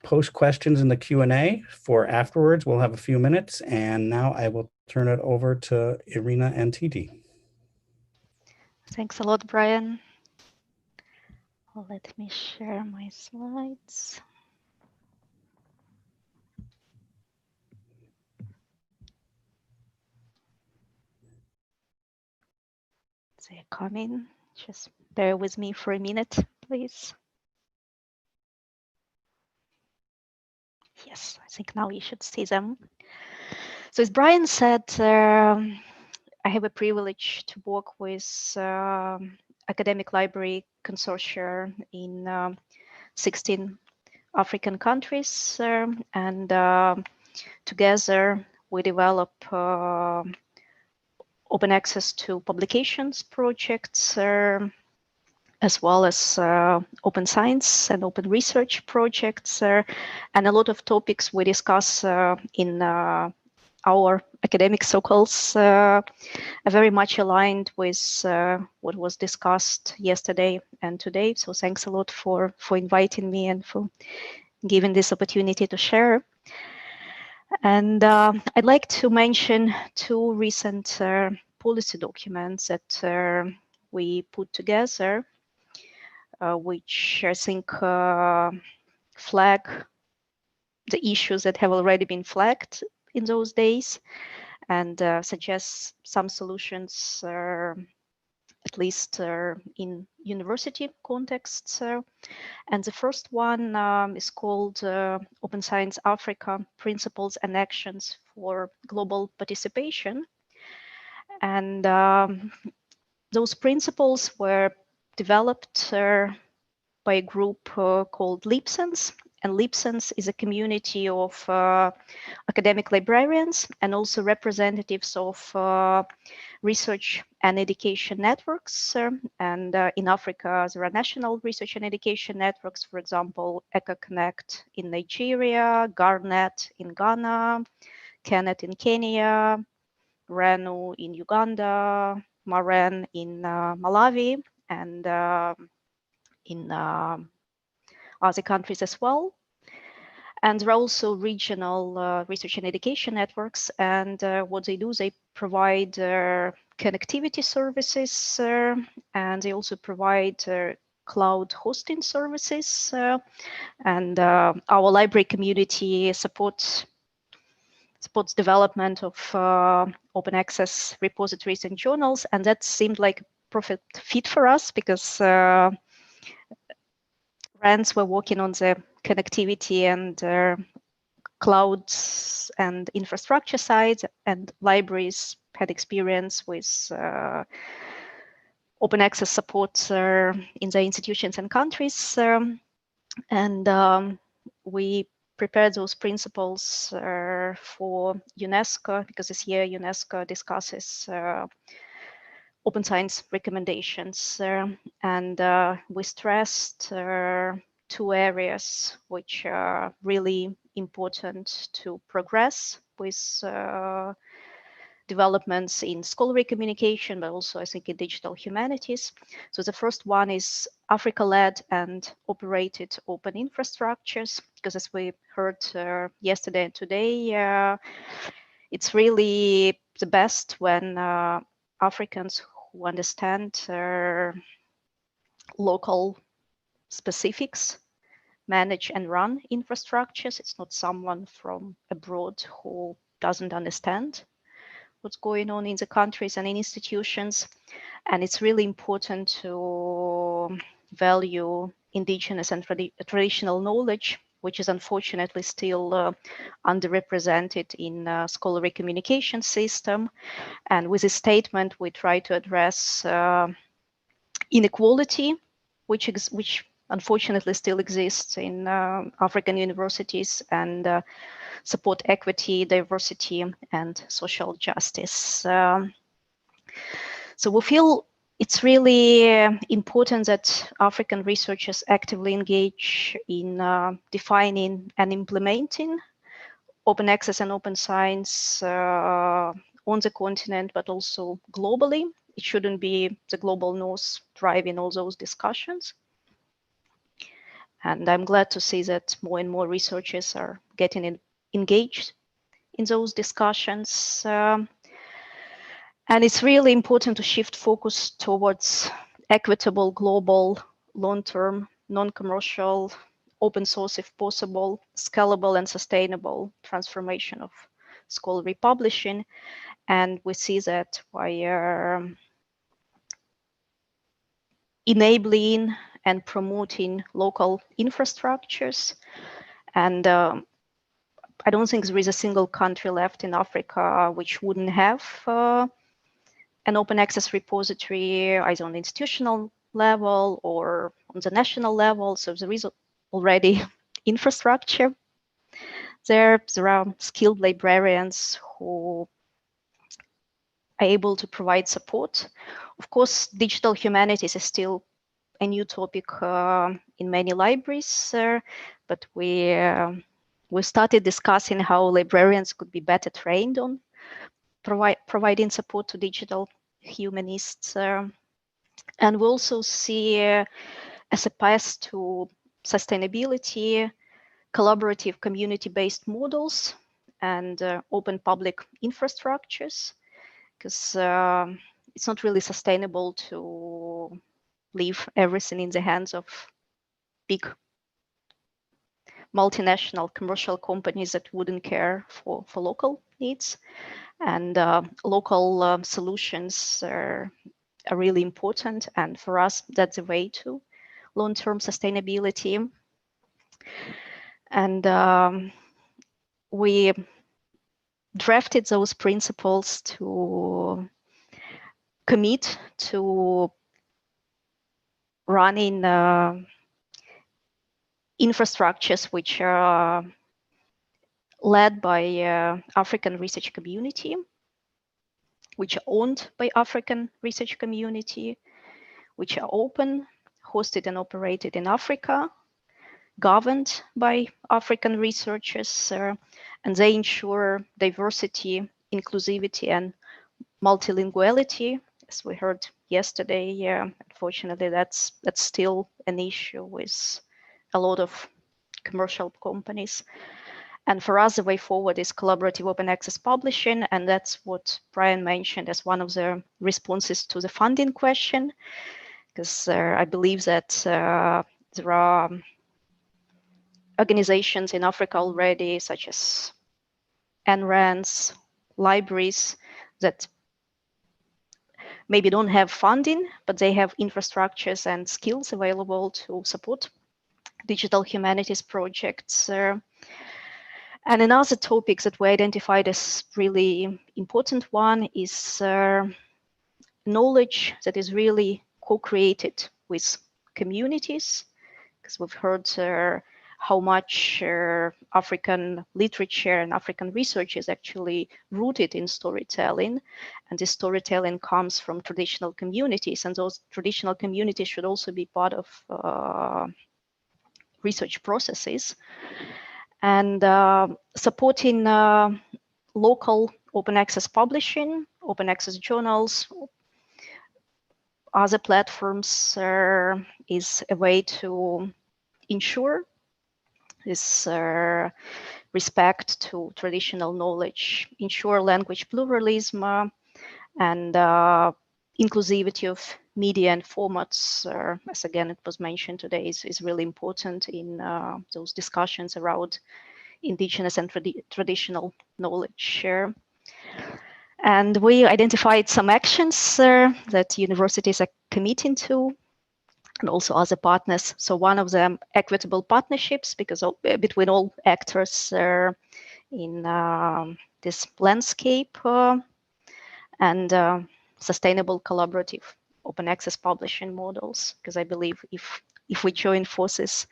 post questions in the Q&A for afterwards. We'll have a few minutes, and now I will turn it over to Irina and Titi. Thanks a lot, Brian. Let me share my slides. They're coming. Just bear with me for a minute, please. Yes, I think now you should see them. So as Brian said, I have a privilege to work with academic library consortia in 16 African countries, and together we develop open access to publications projects, as well as open science and open research projects, and a lot of topics we discuss in our academic circles are very much aligned with what was discussed yesterday and today. So thanks a lot for inviting me and for giving this opportunity to share. And I'd like to mention two recent policy documents that we put together, which I think flag the issues that have already been flagged in those days, and suggest some solutions at least in university contexts. And the first one is called Open Science Africa, Principles and Actions for Global Participation. And those principles were developed by a group called LeapSense. And LeapSense is a community of academic librarians and also representatives of research and education networks. And in Africa, there are national research and education networks, for example, EcoConnect in Nigeria, Garnet in Ghana, Kenet in Kenya, RANU in Uganda, MAREN in Malawi, and in other countries as well. And there are also regional research and education networks. And what they do, they provide connectivity services, and they also provide cloud hosting services. And our library community supports development of open access repositories and journals. And that seemed like a perfect fit for us because brands were working on the connectivity and clouds and infrastructure side, and libraries had experience with open access support in their institutions and countries. And we prepared those principles for UNESCO, because this year UNESCO discusses open science recommendations, and we stressed two areas which are really important to progress with developments in scholarly communication, but also I think in digital humanities. So the first one is Africa-led and operated open infrastructures, because as we heard yesterday and today, it's really the best when Africans who understand local specifics manage and run infrastructures. It's not someone from abroad who doesn't understand what's going on in the countries and in institutions. And it's really important to value indigenous and traditional knowledge, which is unfortunately still underrepresented in scholarly communication system. And with this statement, we try to address inequality, which unfortunately still exists in African universities, and support equity, diversity, and social justice. So we feel it's really important that African researchers actively engage in defining and implementing open access and open science on the continent, but also globally. It shouldn't be the global north driving all those discussions. And I'm glad to see that more and more researchers are getting engaged in those discussions. And it's really important to shift focus towards equitable, global, long-term, non-commercial, open source if possible, scalable and sustainable transformation of scholarly publishing. And we see that by enabling and promoting local infrastructures. And I don't think there is a single country left in Africa which wouldn't have an open access repository, either on the institutional level or on the national level. So there is already infrastructure there. There are skilled librarians who are able to provide support. Of course, digital humanities is still a new topic in many libraries, but we started discussing how librarians could be better trained on providing support to digital humanists. And we also see as a path to sustainability, collaborative community-based models and open public infrastructures, because it's not really sustainable to leave everything in the hands of big multinational commercial companies that wouldn't care for local needs. And local solutions are really important. And for us, that's the way to long-term sustainability. And we drafted those principles to commit to running infrastructures which are led by African research community, which are owned by African research community, which are open, hosted and operated in Africa, governed by African researchers, and they ensure diversity, inclusivity, and multilinguality. As we heard yesterday, unfortunately, that's still an issue with a lot of commercial companies. And for us, the way forward is collaborative open access publishing, and that's what Brian mentioned as one of the responses to the funding question, because I believe that there are organizations in Africa already, such as NRANs, libraries, that maybe don't have funding, but they have infrastructures and skills available to support digital humanities projects. And another topic that we identified as really important one is knowledge that is really co-created with communities, because we've heard how much African literature and African research is actually rooted in storytelling. And this storytelling comes from traditional communities, and those traditional communities should also be part of research processes. And supporting local open access publishing, open access journals, other platforms is a way to ensure this respect to traditional knowledge, ensure language pluralism, and inclusivity of media and formats, as again it was mentioned today, is really important in those discussions around indigenous and traditional knowledge. And we identified some actions that universities are committing to, and also other partners. So one of them, equitable partnerships, because between all actors in this landscape, and sustainable collaborative open access publishing models, because I believe if we join forces,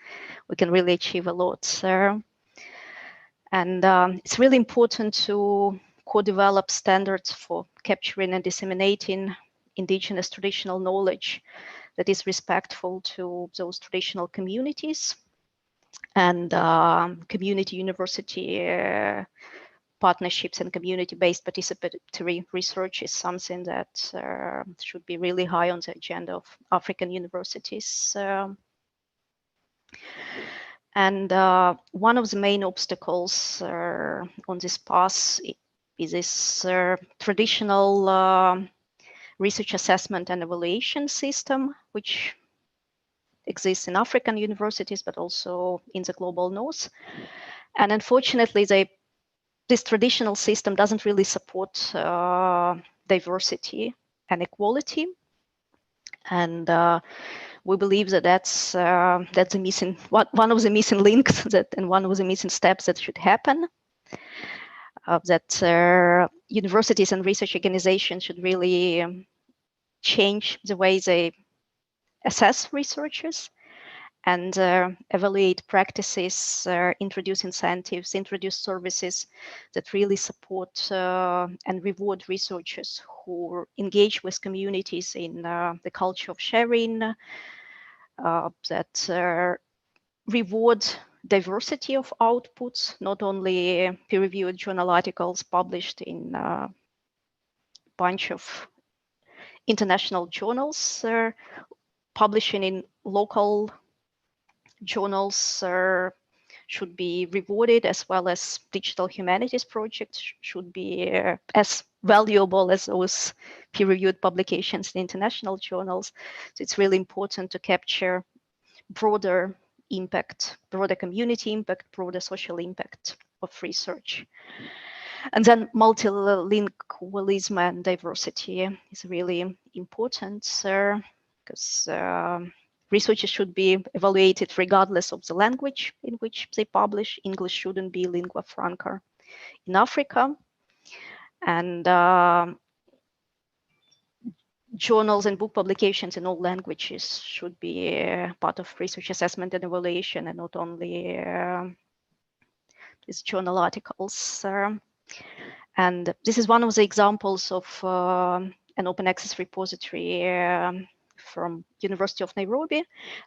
we can really achieve a lot. And it's really important to co-develop standards for capturing and disseminating indigenous traditional knowledge that is respectful to those traditional communities. And community university partnerships and community-based participatory research is something that should be really high on the agenda of African universities. And one of the main obstacles on this path is this traditional research assessment and evaluation system, which exists in African universities, but also in the global north. And unfortunately, this traditional system doesn't really support diversity and equality. And we believe that that's a missing, one of the missing links and one of the missing steps that should happen. That universities and research organizations should really change the way they assess researchers and evaluate practices, introduce incentives, introduce services that really support and reward researchers who engage with communities in the culture of sharing, that reward diversity of outputs, not only peer-reviewed journal articles published in a bunch of international journals, publishing in local journals should be rewarded, as well as digital humanities projects should be as valuable as those peer-reviewed publications in international journals. So it's really important to capture broader impact, broader community impact, broader social impact of research. And then multilingualism and diversity is really important because researchers should be evaluated regardless of the language in which they publish. English shouldn't be lingua franca in Africa. And journals and book publications in all languages should be part of research assessment and evaluation, and not only these journal articles. And this is one of the examples of an open access repository from University of Nairobi.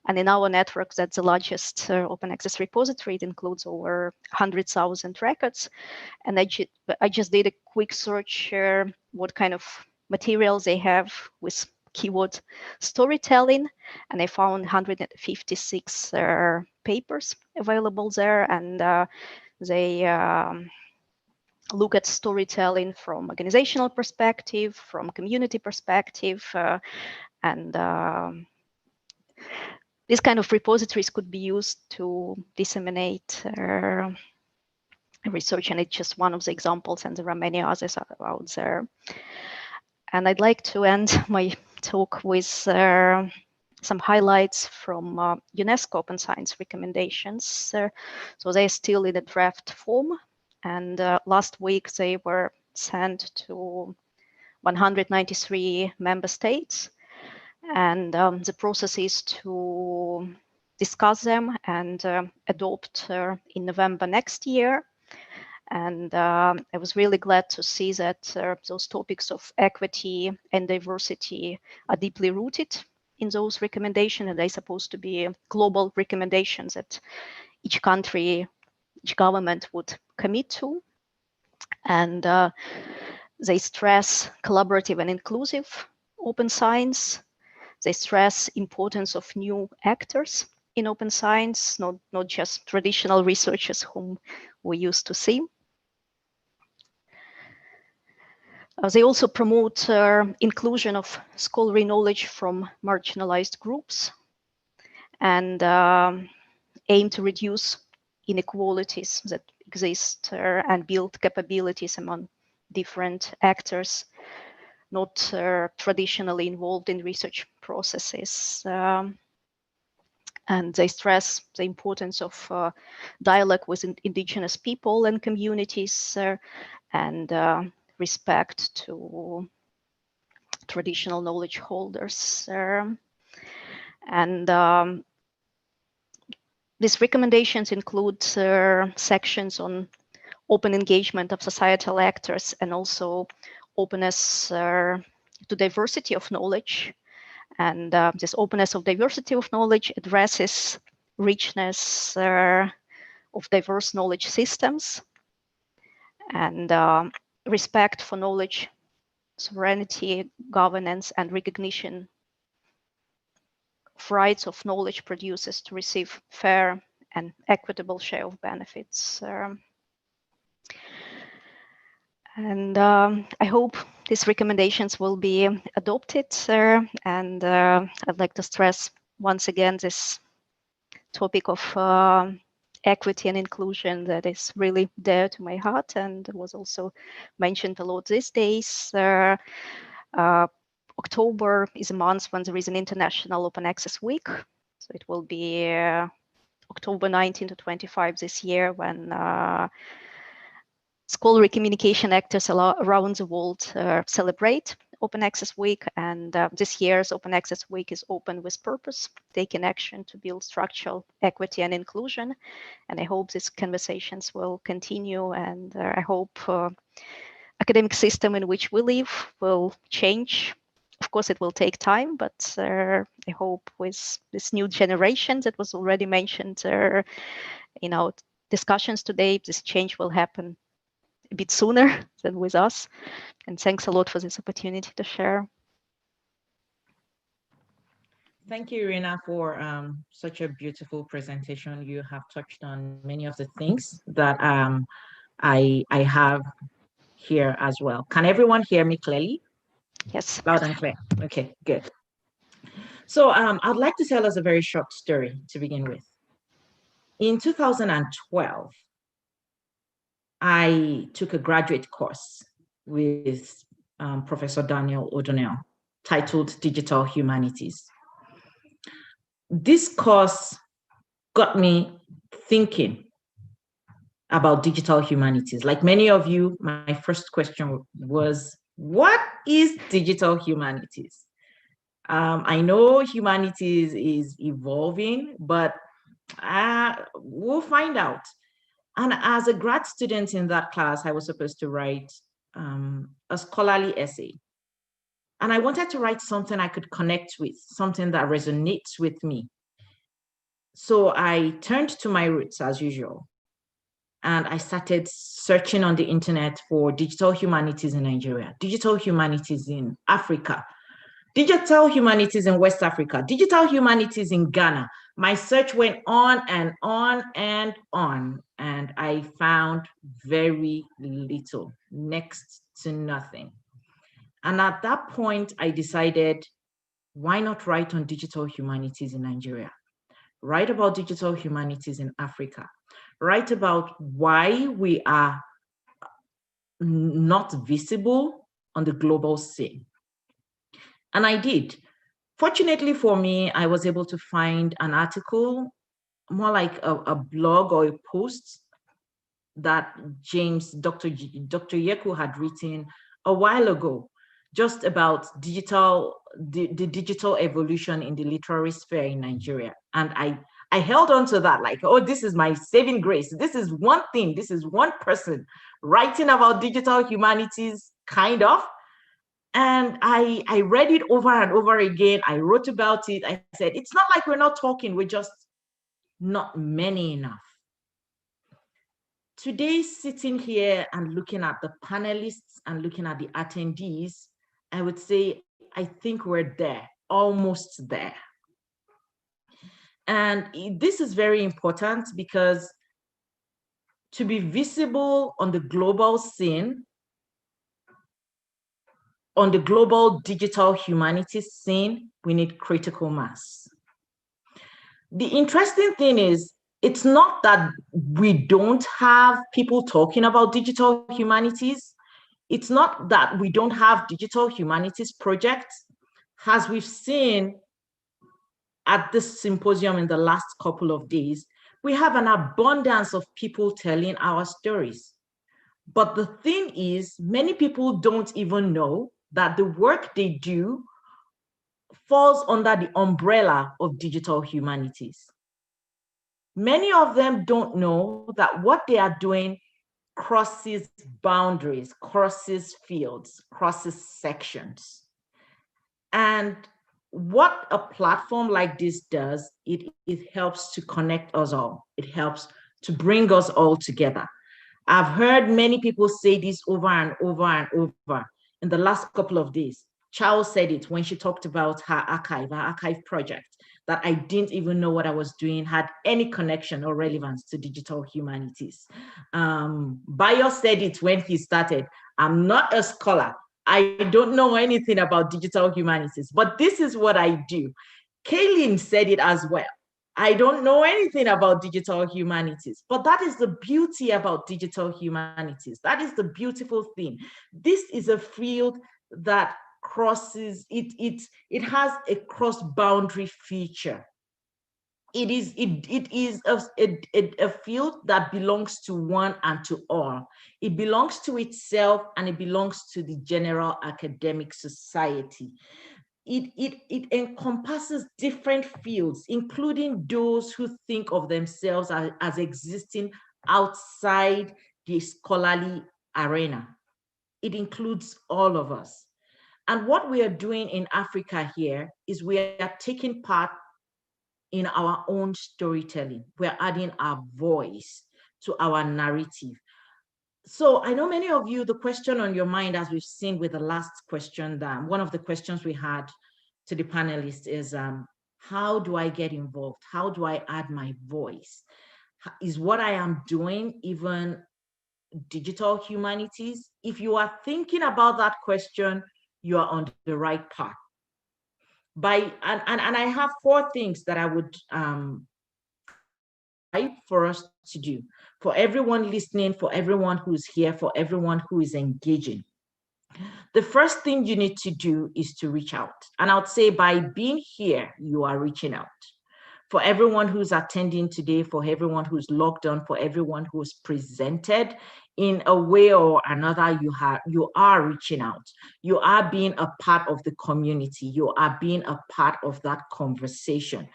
And in our network, that's the largest open access repository. It includes over 100,000 records. And I just did a quick search what kind of materials they have with keyword storytelling, and I found 156 papers available there, and they look at storytelling from organizational perspective, from community perspective, and these kind of repositories could be used to disseminate research, and it's just one of the examples, and there are many others out there. And I'd like to end my talk with some highlights from UNESCO Open Science recommendations. So they're still in a draft form, and last week they were sent to 193 member states, and the process is to discuss them and adopt in November next year. And I was really glad to see that those topics of equity and diversity are deeply rooted in those recommendations, and they're supposed to be global recommendations that each country, each government would commit to. And they stress collaborative and inclusive open science. They stress importance of new actors in open science, not just traditional researchers whom we used to see. They also promote inclusion of scholarly knowledge from marginalized groups, and aim to reduce inequalities that exist and build capabilities among different actors not traditionally involved in research processes. And they stress the importance of dialogue with indigenous people and communities, and respect to traditional knowledge holders. And these recommendations include sections on open engagement of societal actors, and also openness to diversity of knowledge. And this openness of diversity of knowledge addresses richness of diverse knowledge systems, and respect for knowledge, sovereignty, governance, and recognition of rights of knowledge producers to receive fair and equitable share of benefits. And I hope these recommendations will be adopted. And I'd like to stress once again this topic of equity and inclusion that is really dear to my heart, and was also mentioned a lot these days. October is a month when there is an International Open Access Week. So it will be October 19 to 25 this year, when scholarly communication actors around the world celebrate Open Access Week. And this year's Open Access Week is open with purpose, taking action to build structural equity and inclusion. And I hope these conversations will continue, and I hope academic system in which we live will change. Of course, it will take time, but I hope with this new generation that was already mentioned in our discussions today, this change will happen a bit sooner than with us. And thanks a lot for this opportunity to share. Thank you, Irina, for such a beautiful presentation. You have touched on many of the things that I have here as well. Can everyone hear me clearly? Yes. Loud and clear. Okay, good. So I'd like to tell us a very short story to begin with. In 2012, I took a graduate course with Professor Daniel O'Donnell titled Digital Humanities. This course got me thinking about digital humanities. Like many of you, my first question was, what is digital humanities? I know humanities is evolving, but we'll find out. And as a grad student in that class, I was supposed to write a scholarly essay. And I wanted to write something I could connect with, something that resonates with me. So I turned to my roots as usual. And I started searching on the internet for digital humanities in Nigeria, digital humanities in Africa, digital humanities in West Africa, digital humanities in Ghana. My search went on and on and on, and I found very little, next to nothing. And at that point, I decided, why not write on digital humanities in Nigeria? Write about digital humanities in Africa. Write about why we are not visible on the global scene. And I did. Fortunately for me, I was able to find an article, more like a blog or a post that Dr. Yeku had written a while ago, just about the digital evolution in the literary sphere in Nigeria. And I held on to that, like, oh, this is my saving grace. This is one thing, this is one person writing about digital humanities, kind of. And I read it over and over again. I wrote about it. I said, it's not like we're not talking, we're just not many enough. Today, sitting here and looking at the panelists and looking at the attendees, I would say, I think we're there, almost there. And this is very important because to be visible on the global scene, on the global digital humanities scene, we need critical mass. The interesting thing is, it's not that we don't have people talking about digital humanities. It's not that we don't have digital humanities projects. As we've seen at this symposium in the last couple of days, we have an abundance of people telling our stories. But the thing is, many people don't even know that the work they do falls under the umbrella of digital humanities. Many of them don't know that what they are doing crosses boundaries, crosses fields, crosses sections. And what a platform like this does, it helps to connect us all. It helps to bring us all together. I've heard many people say this over and over and over in the last couple of days. Charles said it when she talked about her archive project, that I didn't even know what I was doing had any connection or relevance to digital humanities. Bayo said it when he started. I'm not a scholar. I don't know anything about digital humanities, but this is what I do. Kaylin said it as well. I don't know anything about digital humanities, but that is the beauty about digital humanities. That is the beautiful thing. This is a field that crosses, it has a cross-boundary feature. It is a field that belongs to one and to all. It belongs to itself and it belongs to the general academic society. It encompasses different fields, including those who think of themselves as existing outside the scholarly arena. It includes all of us. And what we are doing in Africa here is we are taking part in our own storytelling. We're adding our voice to our narrative. So I know many of you, the question on your mind, as we've seen with the last question, one of the questions we had to the panelists is, how do I get involved? How do I add my voice? Is what I am doing even digital humanities? If you are thinking about that question, you are on the right path. And I have 4 things that I would for us to do, for everyone listening, for everyone who's here, for everyone who is engaging. The first thing you need to do is to reach out. And I would say by being here, you are reaching out. For everyone who's attending today, for everyone who's logged on, for everyone who's presented, in a way or another, you are reaching out. You are being a part of the community. You are being a part of that conversation.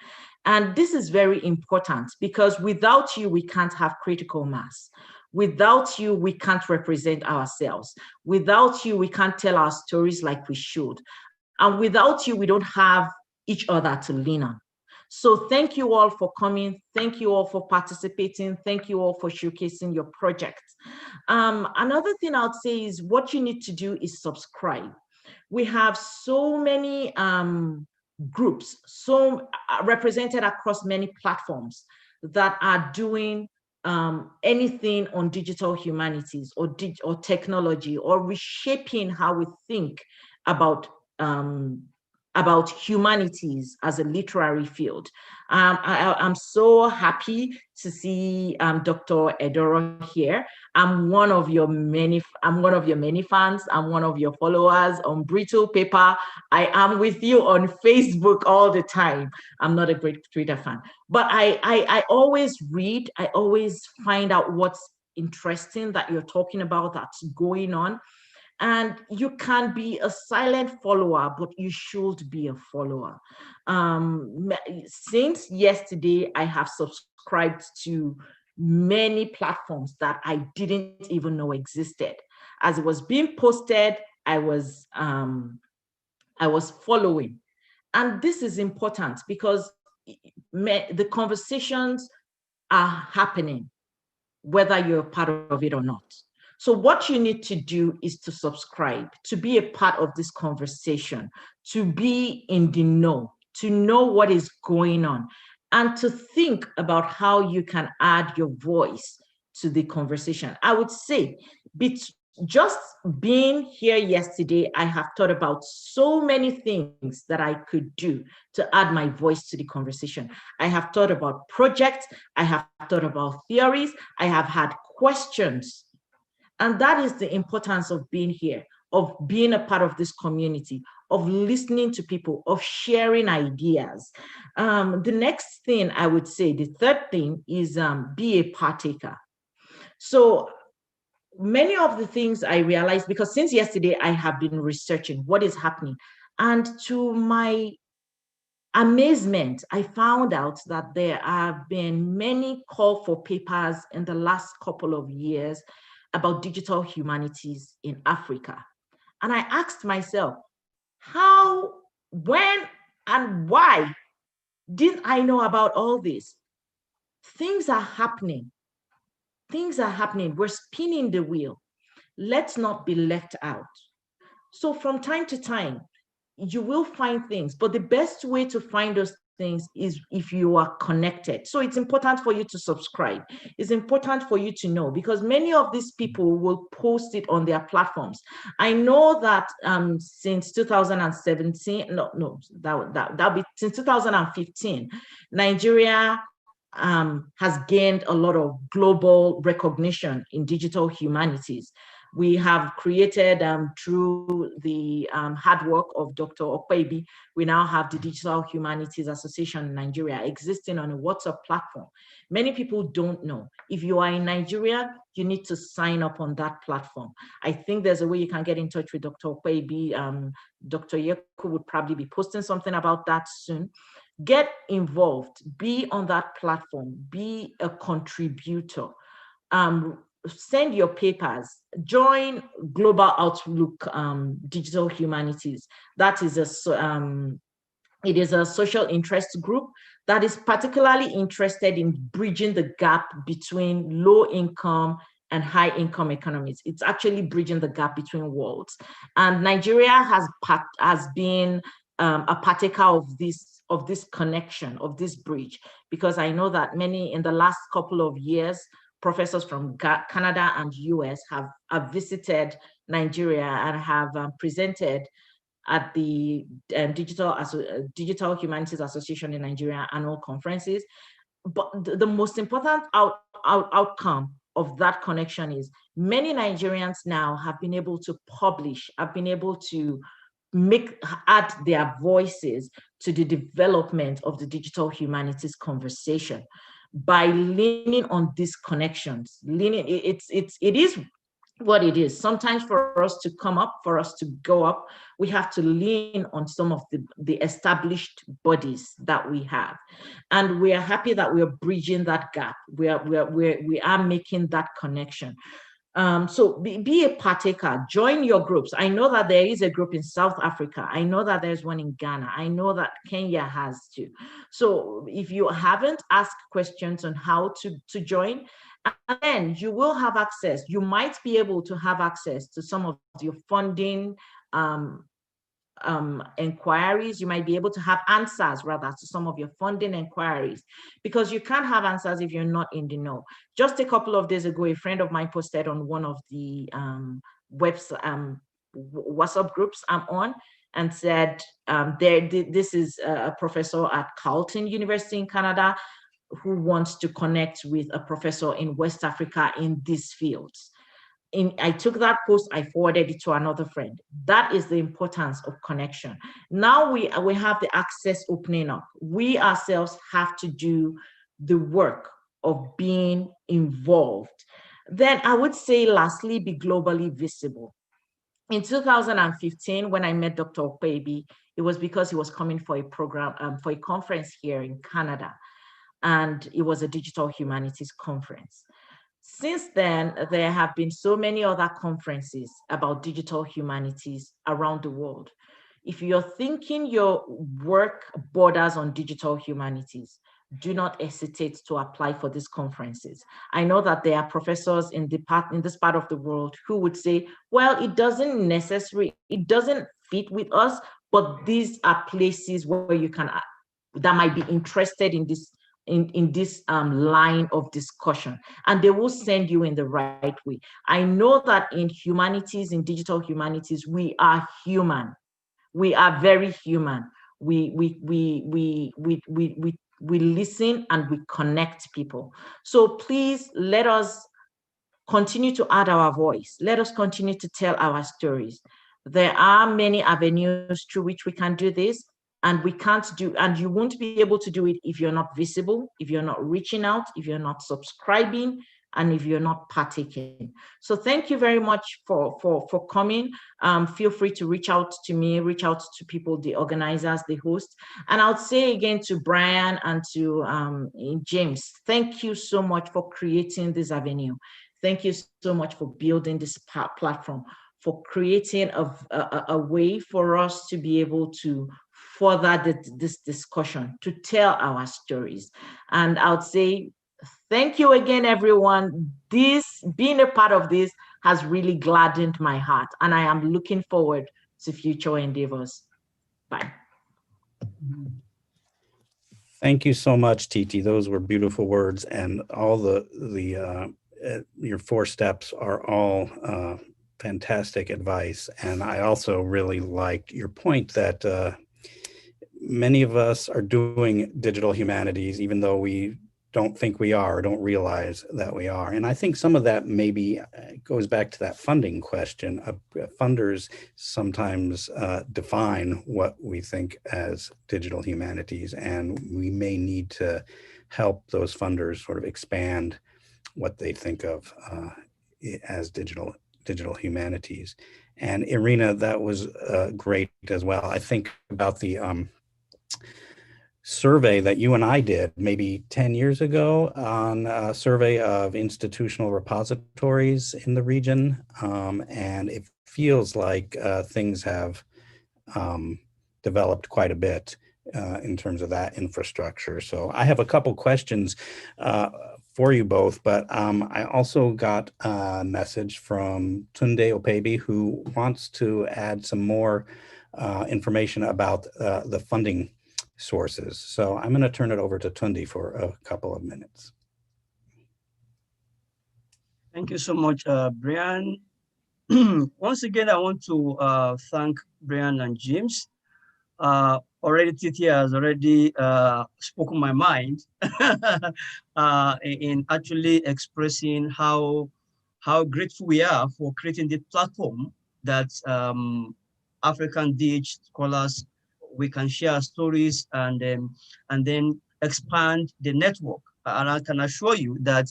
And this is very important because without you, we can't have critical mass. Without you, we can't represent ourselves. Without you, we can't tell our stories like we should. And without you, we don't have each other to lean on. So thank you all for coming. Thank you all for participating. Thank you all for showcasing your projects. Another thing I would say is what you need to do is subscribe. We have so many groups, so represented across many platforms that are doing anything on digital humanities or technology or reshaping how we think about humanities as a literary field. I'm so happy to see Dr. Edoro here. I'm one of your many fans. I'm one of your followers on Brittle Paper. I am with you on Facebook all the time. I'm not a great Twitter fan, but I always read. I always find out what's interesting that you're talking about, that's going on. And you can be a silent follower, but you should be a follower. Since yesterday, I have subscribed to many platforms that I didn't even know existed. As it was being posted, I was following. And this is important because the conversations are happening, whether you're a part of it or not. So what you need to do is to subscribe, to be a part of this conversation, to be in the know, to know what is going on, and to think about how you can add your voice to the conversation. I would say, just being here yesterday, I have thought about so many things that I could do to add my voice to the conversation. I have thought about projects, I have thought about theories, I have had questions. And that is the importance of being here, of being a part of this community, of listening to people, of sharing ideas. The next thing I would say, the third thing is be a partaker. So many of the things I realized, because since yesterday I have been researching what is happening. And to my amazement, I found out that there have been many call for papers in the last couple of years about digital humanities in Africa. And I asked myself, how, when, and why didn't I know about all this? Things are happening. Things are happening. We're spinning the wheel. Let's not be left out. So from time to time, you will find things, but the best way to find those things is if you are connected. So it's important for you to subscribe. It's important for you to know, because many of these people will post it on their platforms. I know that since 2017, that'll be since 2015, Nigeria has gained a lot of global recognition in digital humanities. We have created, through the hard work of Dr. Okwebi, we now have the Digital Humanities Association in Nigeria existing on a WhatsApp platform. Many people don't know. If you are in Nigeria, you need to sign up on that platform. I think there's a way you can get in touch with Dr. Okwebi. Dr. Yeku would probably be posting something about that soon. Get involved, be on that platform, be a contributor. Send your papers, join Global Outlook Digital Humanities. That is it is a social interest group that is particularly interested in bridging the gap between low income and high income economies. It's actually bridging the gap between worlds. And Nigeria has been a partaker of this connection, of this bridge, because I know that many in the last couple of years, professors from Canada and US have visited Nigeria and have presented at the Digital Humanities Association in Nigeria annual conferences. But the most important outcome of that connection is many Nigerians now have been able to publish, have been able to add their voices to the development of the digital humanities conversation by leaning on these connections. It is what it is. Sometimes for us to come up, for us to go up, we have to lean on some of the established bodies that we have. And we are happy that we are bridging that gap. We are making that connection. So be a partaker, join your groups. I know that there is a group in South Africa. I know that there's one in Ghana. I know that Kenya has too. So if you haven't asked questions on how to join, and then you will have access. You might be able to have access to some of your funding inquiries. You might be able to have answers rather to some of your funding inquiries, because you can't have answers if you're not in the know. Just a couple of days ago, a friend of mine posted on one of the WhatsApp groups I'm on and said, this is a professor at Carleton University in Canada who wants to connect with a professor in West Africa in these fields. I took that post, I forwarded it to another friend. That is the importance of connection. Now we have the access opening up. We ourselves have to do the work of being involved. Then I would say, lastly, be globally visible. In 2015, when I met Dr. Okpebi, it was because he was coming for a program, for a conference here in Canada. And it was a digital humanities conference. Since then, there have been so many other conferences about digital humanities around the world. If you're thinking your work borders on digital humanities, do not hesitate to apply for these conferences. I know that there are professors in this part of the world who would say, well, it doesn't fit with us, but these are places where you can, that might be interested in this line of discussion, and they will send you in the right way. I know that in humanities, in digital humanities, we are human. We are very human. We listen and we connect people. So please let us continue to add our voice. Let us continue to tell our stories. There are many avenues through which we can do this. And you won't be able to do it if you're not visible, if you're not reaching out, if you're not subscribing, and if you're not partaking. So thank you very much for coming. Feel free to reach out to me, reach out to people, the organizers, the hosts. And I'll say again to Brian and to James, thank you so much for creating this avenue. Thank you so much for building this platform, for creating a way for us to be able to further this discussion, to tell our stories. And I would say, thank you again, everyone. Being a part of this has really gladdened my heart, and I am looking forward to future endeavors. Bye. Thank you so much, Titi. Those were beautiful words, and all your 4 steps are all fantastic advice. And I also really like your point that many of us are doing digital humanities, even though we don't think we are, or don't realize that we are. And I think some of that maybe goes back to that funding question. Funders sometimes define what we think as digital humanities, and we may need to help those funders sort of expand what they think of as digital humanities. And Irina, that was great as well. I think about the survey that you and I did maybe 10 years ago on a survey of institutional repositories in the region. And it feels like things have developed quite a bit in terms of that infrastructure. So I have a couple questions for you both, but I also got a message from Tunde Okpebi, who wants to add some more information about the funding sources. So I'm going to turn it over to Tunde for a couple of minutes. Thank you so much, Brian. Once again, I want to thank Brian and James. Of already Titi has already spoken my mind in actually expressing how grateful we are for creating the platform that African DH scholars, we can share stories and then expand the network. And I can assure you that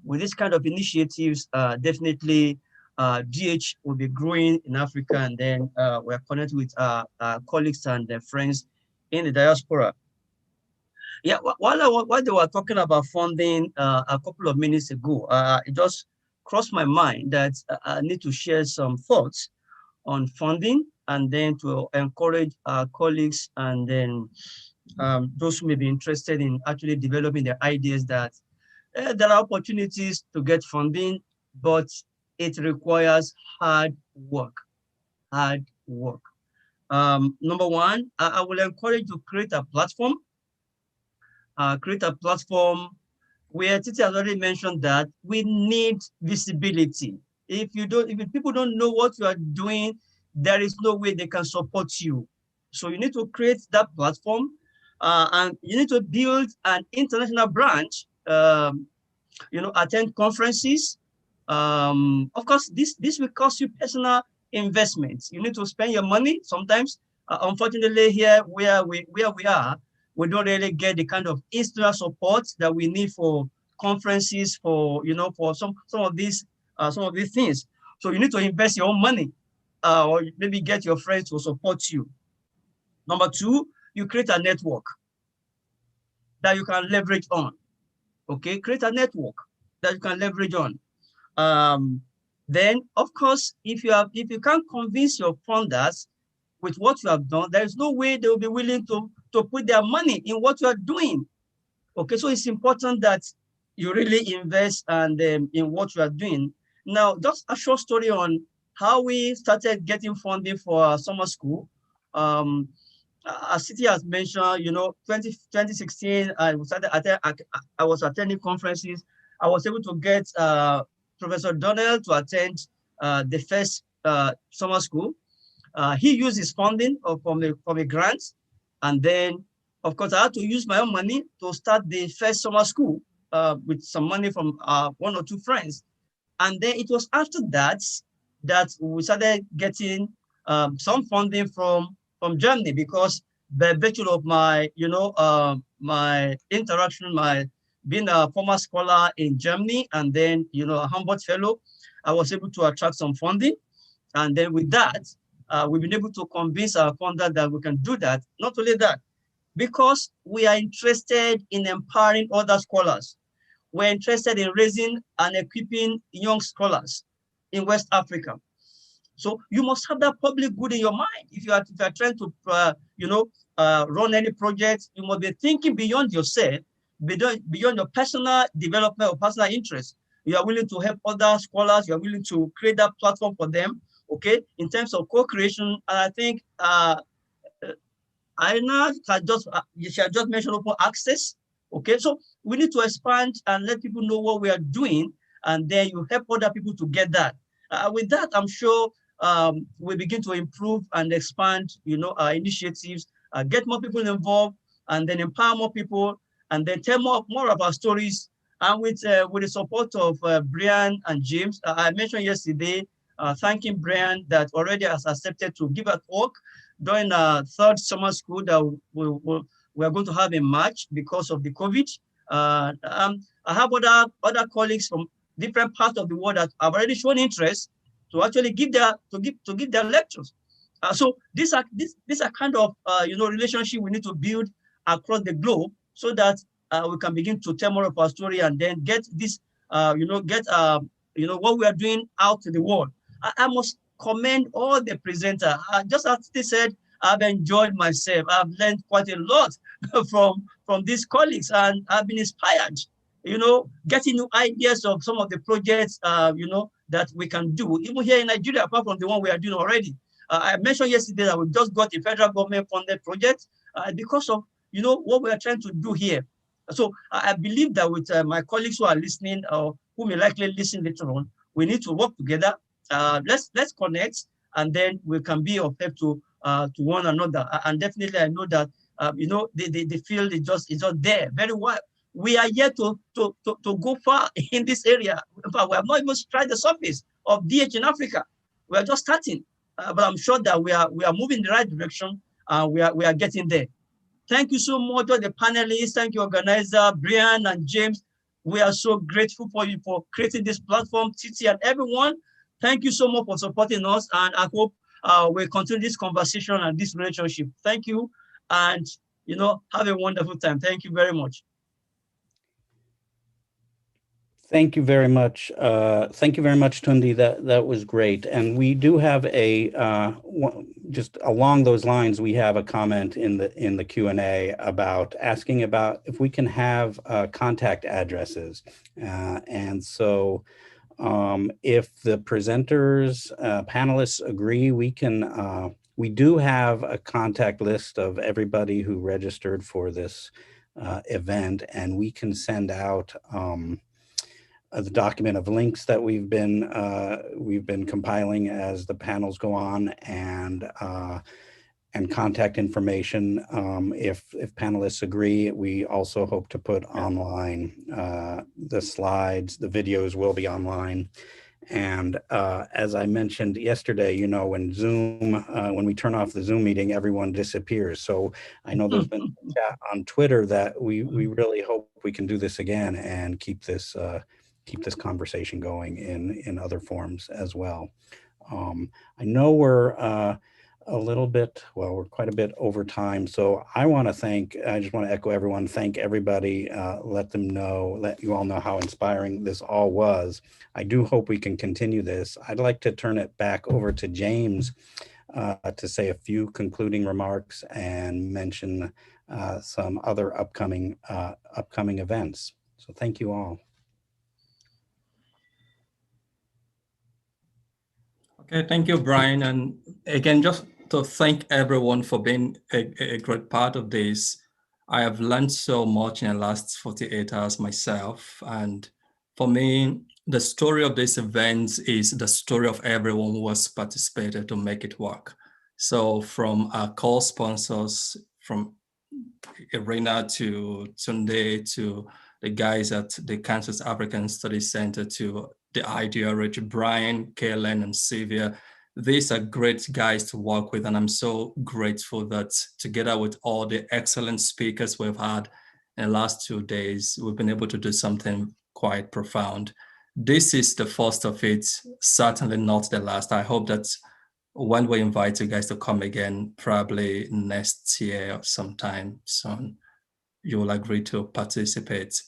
with this kind of initiatives, definitely DH will be growing in Africa, and then we're connected with our colleagues and friends in the diaspora. Yeah, while they were talking about funding a couple of minutes ago, it just crossed my mind that I need to share some thoughts on funding, and then to encourage our colleagues and then those who may be interested in actually developing their ideas that there are opportunities to get funding, but it requires hard work. Hard work. Number one, I will encourage you to create a platform. Where Titi has already mentioned that we need visibility. If people don't know what you are doing, there is no way they can support you. So you need to create that platform, and you need to build an international branch. Attend conferences. Of course, this will cost you personal investments. You need to spend your money sometimes. Unfortunately, here where we are, we don't really get the kind of institutional support that we need for conferences, for some of these things. So you need to invest your own money, or maybe get your friends to support you. Number two, you create a network that you can leverage on. Okay, create a network that you can leverage on. Then, of course, if you can't convince your funders with what you have done, there is no way they will be willing to put their money in what you are doing. Okay, so it's important that you really invest and in what you are doing. Now, just a short story on how we started getting funding for our summer school. As City has mentioned, 2016, I was attending conferences. I was able to get Professor Donnell to attend the first summer school. He used his funding from a grant. And then, of course, I had to use my own money to start the first summer school with some money from one or two friends. And then it was after that we started getting some funding from Germany, because by virtue of my, my interaction, being a former scholar in Germany, and then, a Humboldt fellow, I was able to attract some funding. And then with that, we've been able to convince our funder that we can do that. Not only that, because we are interested in empowering other scholars. We're interested in raising and equipping young scholars in West Africa. So you must have that public good in your mind. If you are trying to, run any project, you must be thinking beyond yourself, beyond your personal development or personal interest. You are willing to help other scholars. You are willing to create that platform for them. Okay, in terms of co-creation, and I think Irina she had just mentioned open access. Okay, so we need to expand and let people know what we are doing, and then you help other people to get that. With that, I'm sure we begin to improve and expand, our initiatives, get more people involved, and then empower more people, and then tell more of our stories. And with the support of Brian and James, I mentioned yesterday, thanking Brian that already has accepted to give a talk during our third summer school that we are going to have in March because of the COVID. I have other colleagues from different parts of the world that have already shown interest to actually give their lectures. So these are kind of relationship we need to build across the globe, so that we can begin to tell more of our story, and then get this what we are doing out to the world. I must commend all the presenters. Just as they said, I've enjoyed myself. I've learned quite a lot from these colleagues, and I've been inspired, getting new ideas of some of the projects, that we can do, even here in Nigeria, apart from the one we are doing already. I mentioned yesterday that we just got a federal government funded project because of, what we are trying to do here. So I believe that with my colleagues who are listening, or who may likely listen later on, we need to work together. Let's connect, and then we can be of help to one another. And definitely, I know that the field is just there very well. We are yet to go far in this area. But we have not even tried the surface of DH in Africa. We are just starting, but I'm sure that we are moving in the right direction. We are getting there. Thank you so much to the panelists. Thank you, organizer Brian and James. We are so grateful for you for creating this platform, Titi and everyone. Thank you so much for supporting us, and I hope we'll continue this conversation and this relationship. Thank you, and have a wonderful time. Thank you very much. Thank you very much. Thank you very much, Tundi. That was great. And we do have just along those lines, we have a comment in the Q&A about asking about if we can have contact addresses. And so if the presenters, panelists agree, we do have a contact list of everybody who registered for this event, and we can send out the document of links that we've been compiling as the panels go on, and contact information. If panelists agree, we also hope to put online the slides. The videos will be online. And as I mentioned yesterday, when Zoom, when we turn off the Zoom meeting, everyone disappears. So I know there's been chat on Twitter that we really hope we can do this again and keep this conversation going in other forms as well. I know we're we're quite a bit over time. So I just want to echo everyone, thank everybody, let you all know how inspiring this all was. I do hope we can continue this. I'd like to turn it back over to James to say a few concluding remarks and mention some other upcoming events. So thank you all. Okay, thank you, Brian. And again, just to thank everyone for being a great part of this. I have learned so much in the last 48 hours myself. And for me, the story of this event is the story of everyone who has participated to make it work. So from our core sponsors, from Irina to Tunde to the guys at the Kansas African Studies Center to the IDRH, Brian, Kaylin, and Sylvia. These are great guys to work with, and I'm so grateful that together with all the excellent speakers we've had in the last 2 days, we've been able to do something quite profound. This is the first of it, certainly not the last. I hope that when we invite you guys to come again, probably next year or sometime soon, you will agree to participate.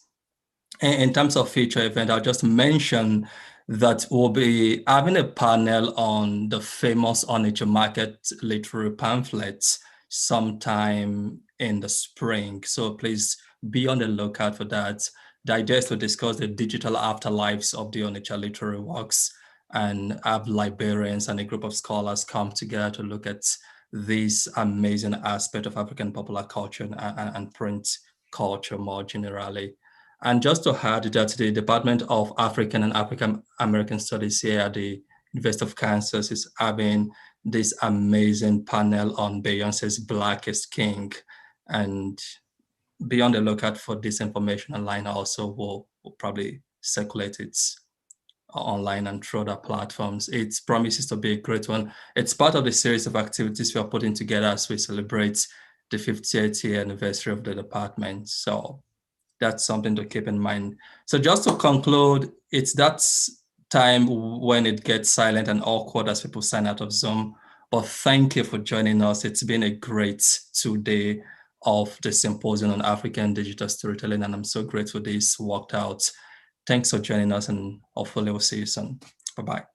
In terms of future event, I'll just mention that we'll be having a panel on the famous Onitsha Market literary pamphlets sometime in the spring. So please be on the lookout for that. The idea is to discuss the digital afterlives of the Onitsha literary works and have librarians and a group of scholars come together to look at this amazing aspect of African popular culture and print culture more generally. And just to add that the Department of African and African American Studies here at the University of Kansas is having this amazing panel on Beyonce's Black is King. And be on the lookout for this information online. Also, we'll probably circulate it online and through other platforms. It promises to be a great one. It's part of the series of activities we are putting together as we celebrate the 50th year anniversary of the department. So that's something to keep in mind. So just to conclude, it's that time when it gets silent and awkward as people sign out of Zoom. But thank you for joining us. It's been a great 2 day of the Symposium on African Digital Storytelling, and I'm so grateful this worked out. Thanks for joining us, and hopefully we'll see you soon. Bye-bye.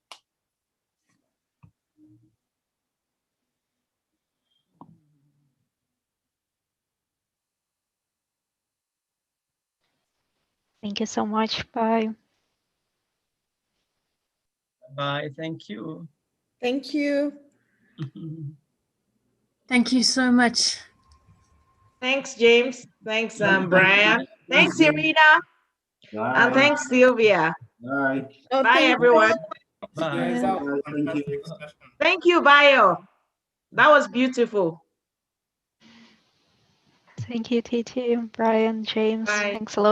Thank you so much. Bye. Bye. Thank you. Thank you. Thank you so much. Thanks, James. Thanks, Brian. Thanks, Irina. Bye. And thanks, Sylvia. Bye. Bye, everyone. Bye. Thank you. Thank you, Bayo. That was beautiful. Thank you, Titi, Brian, James. Bye. Thanks a lot.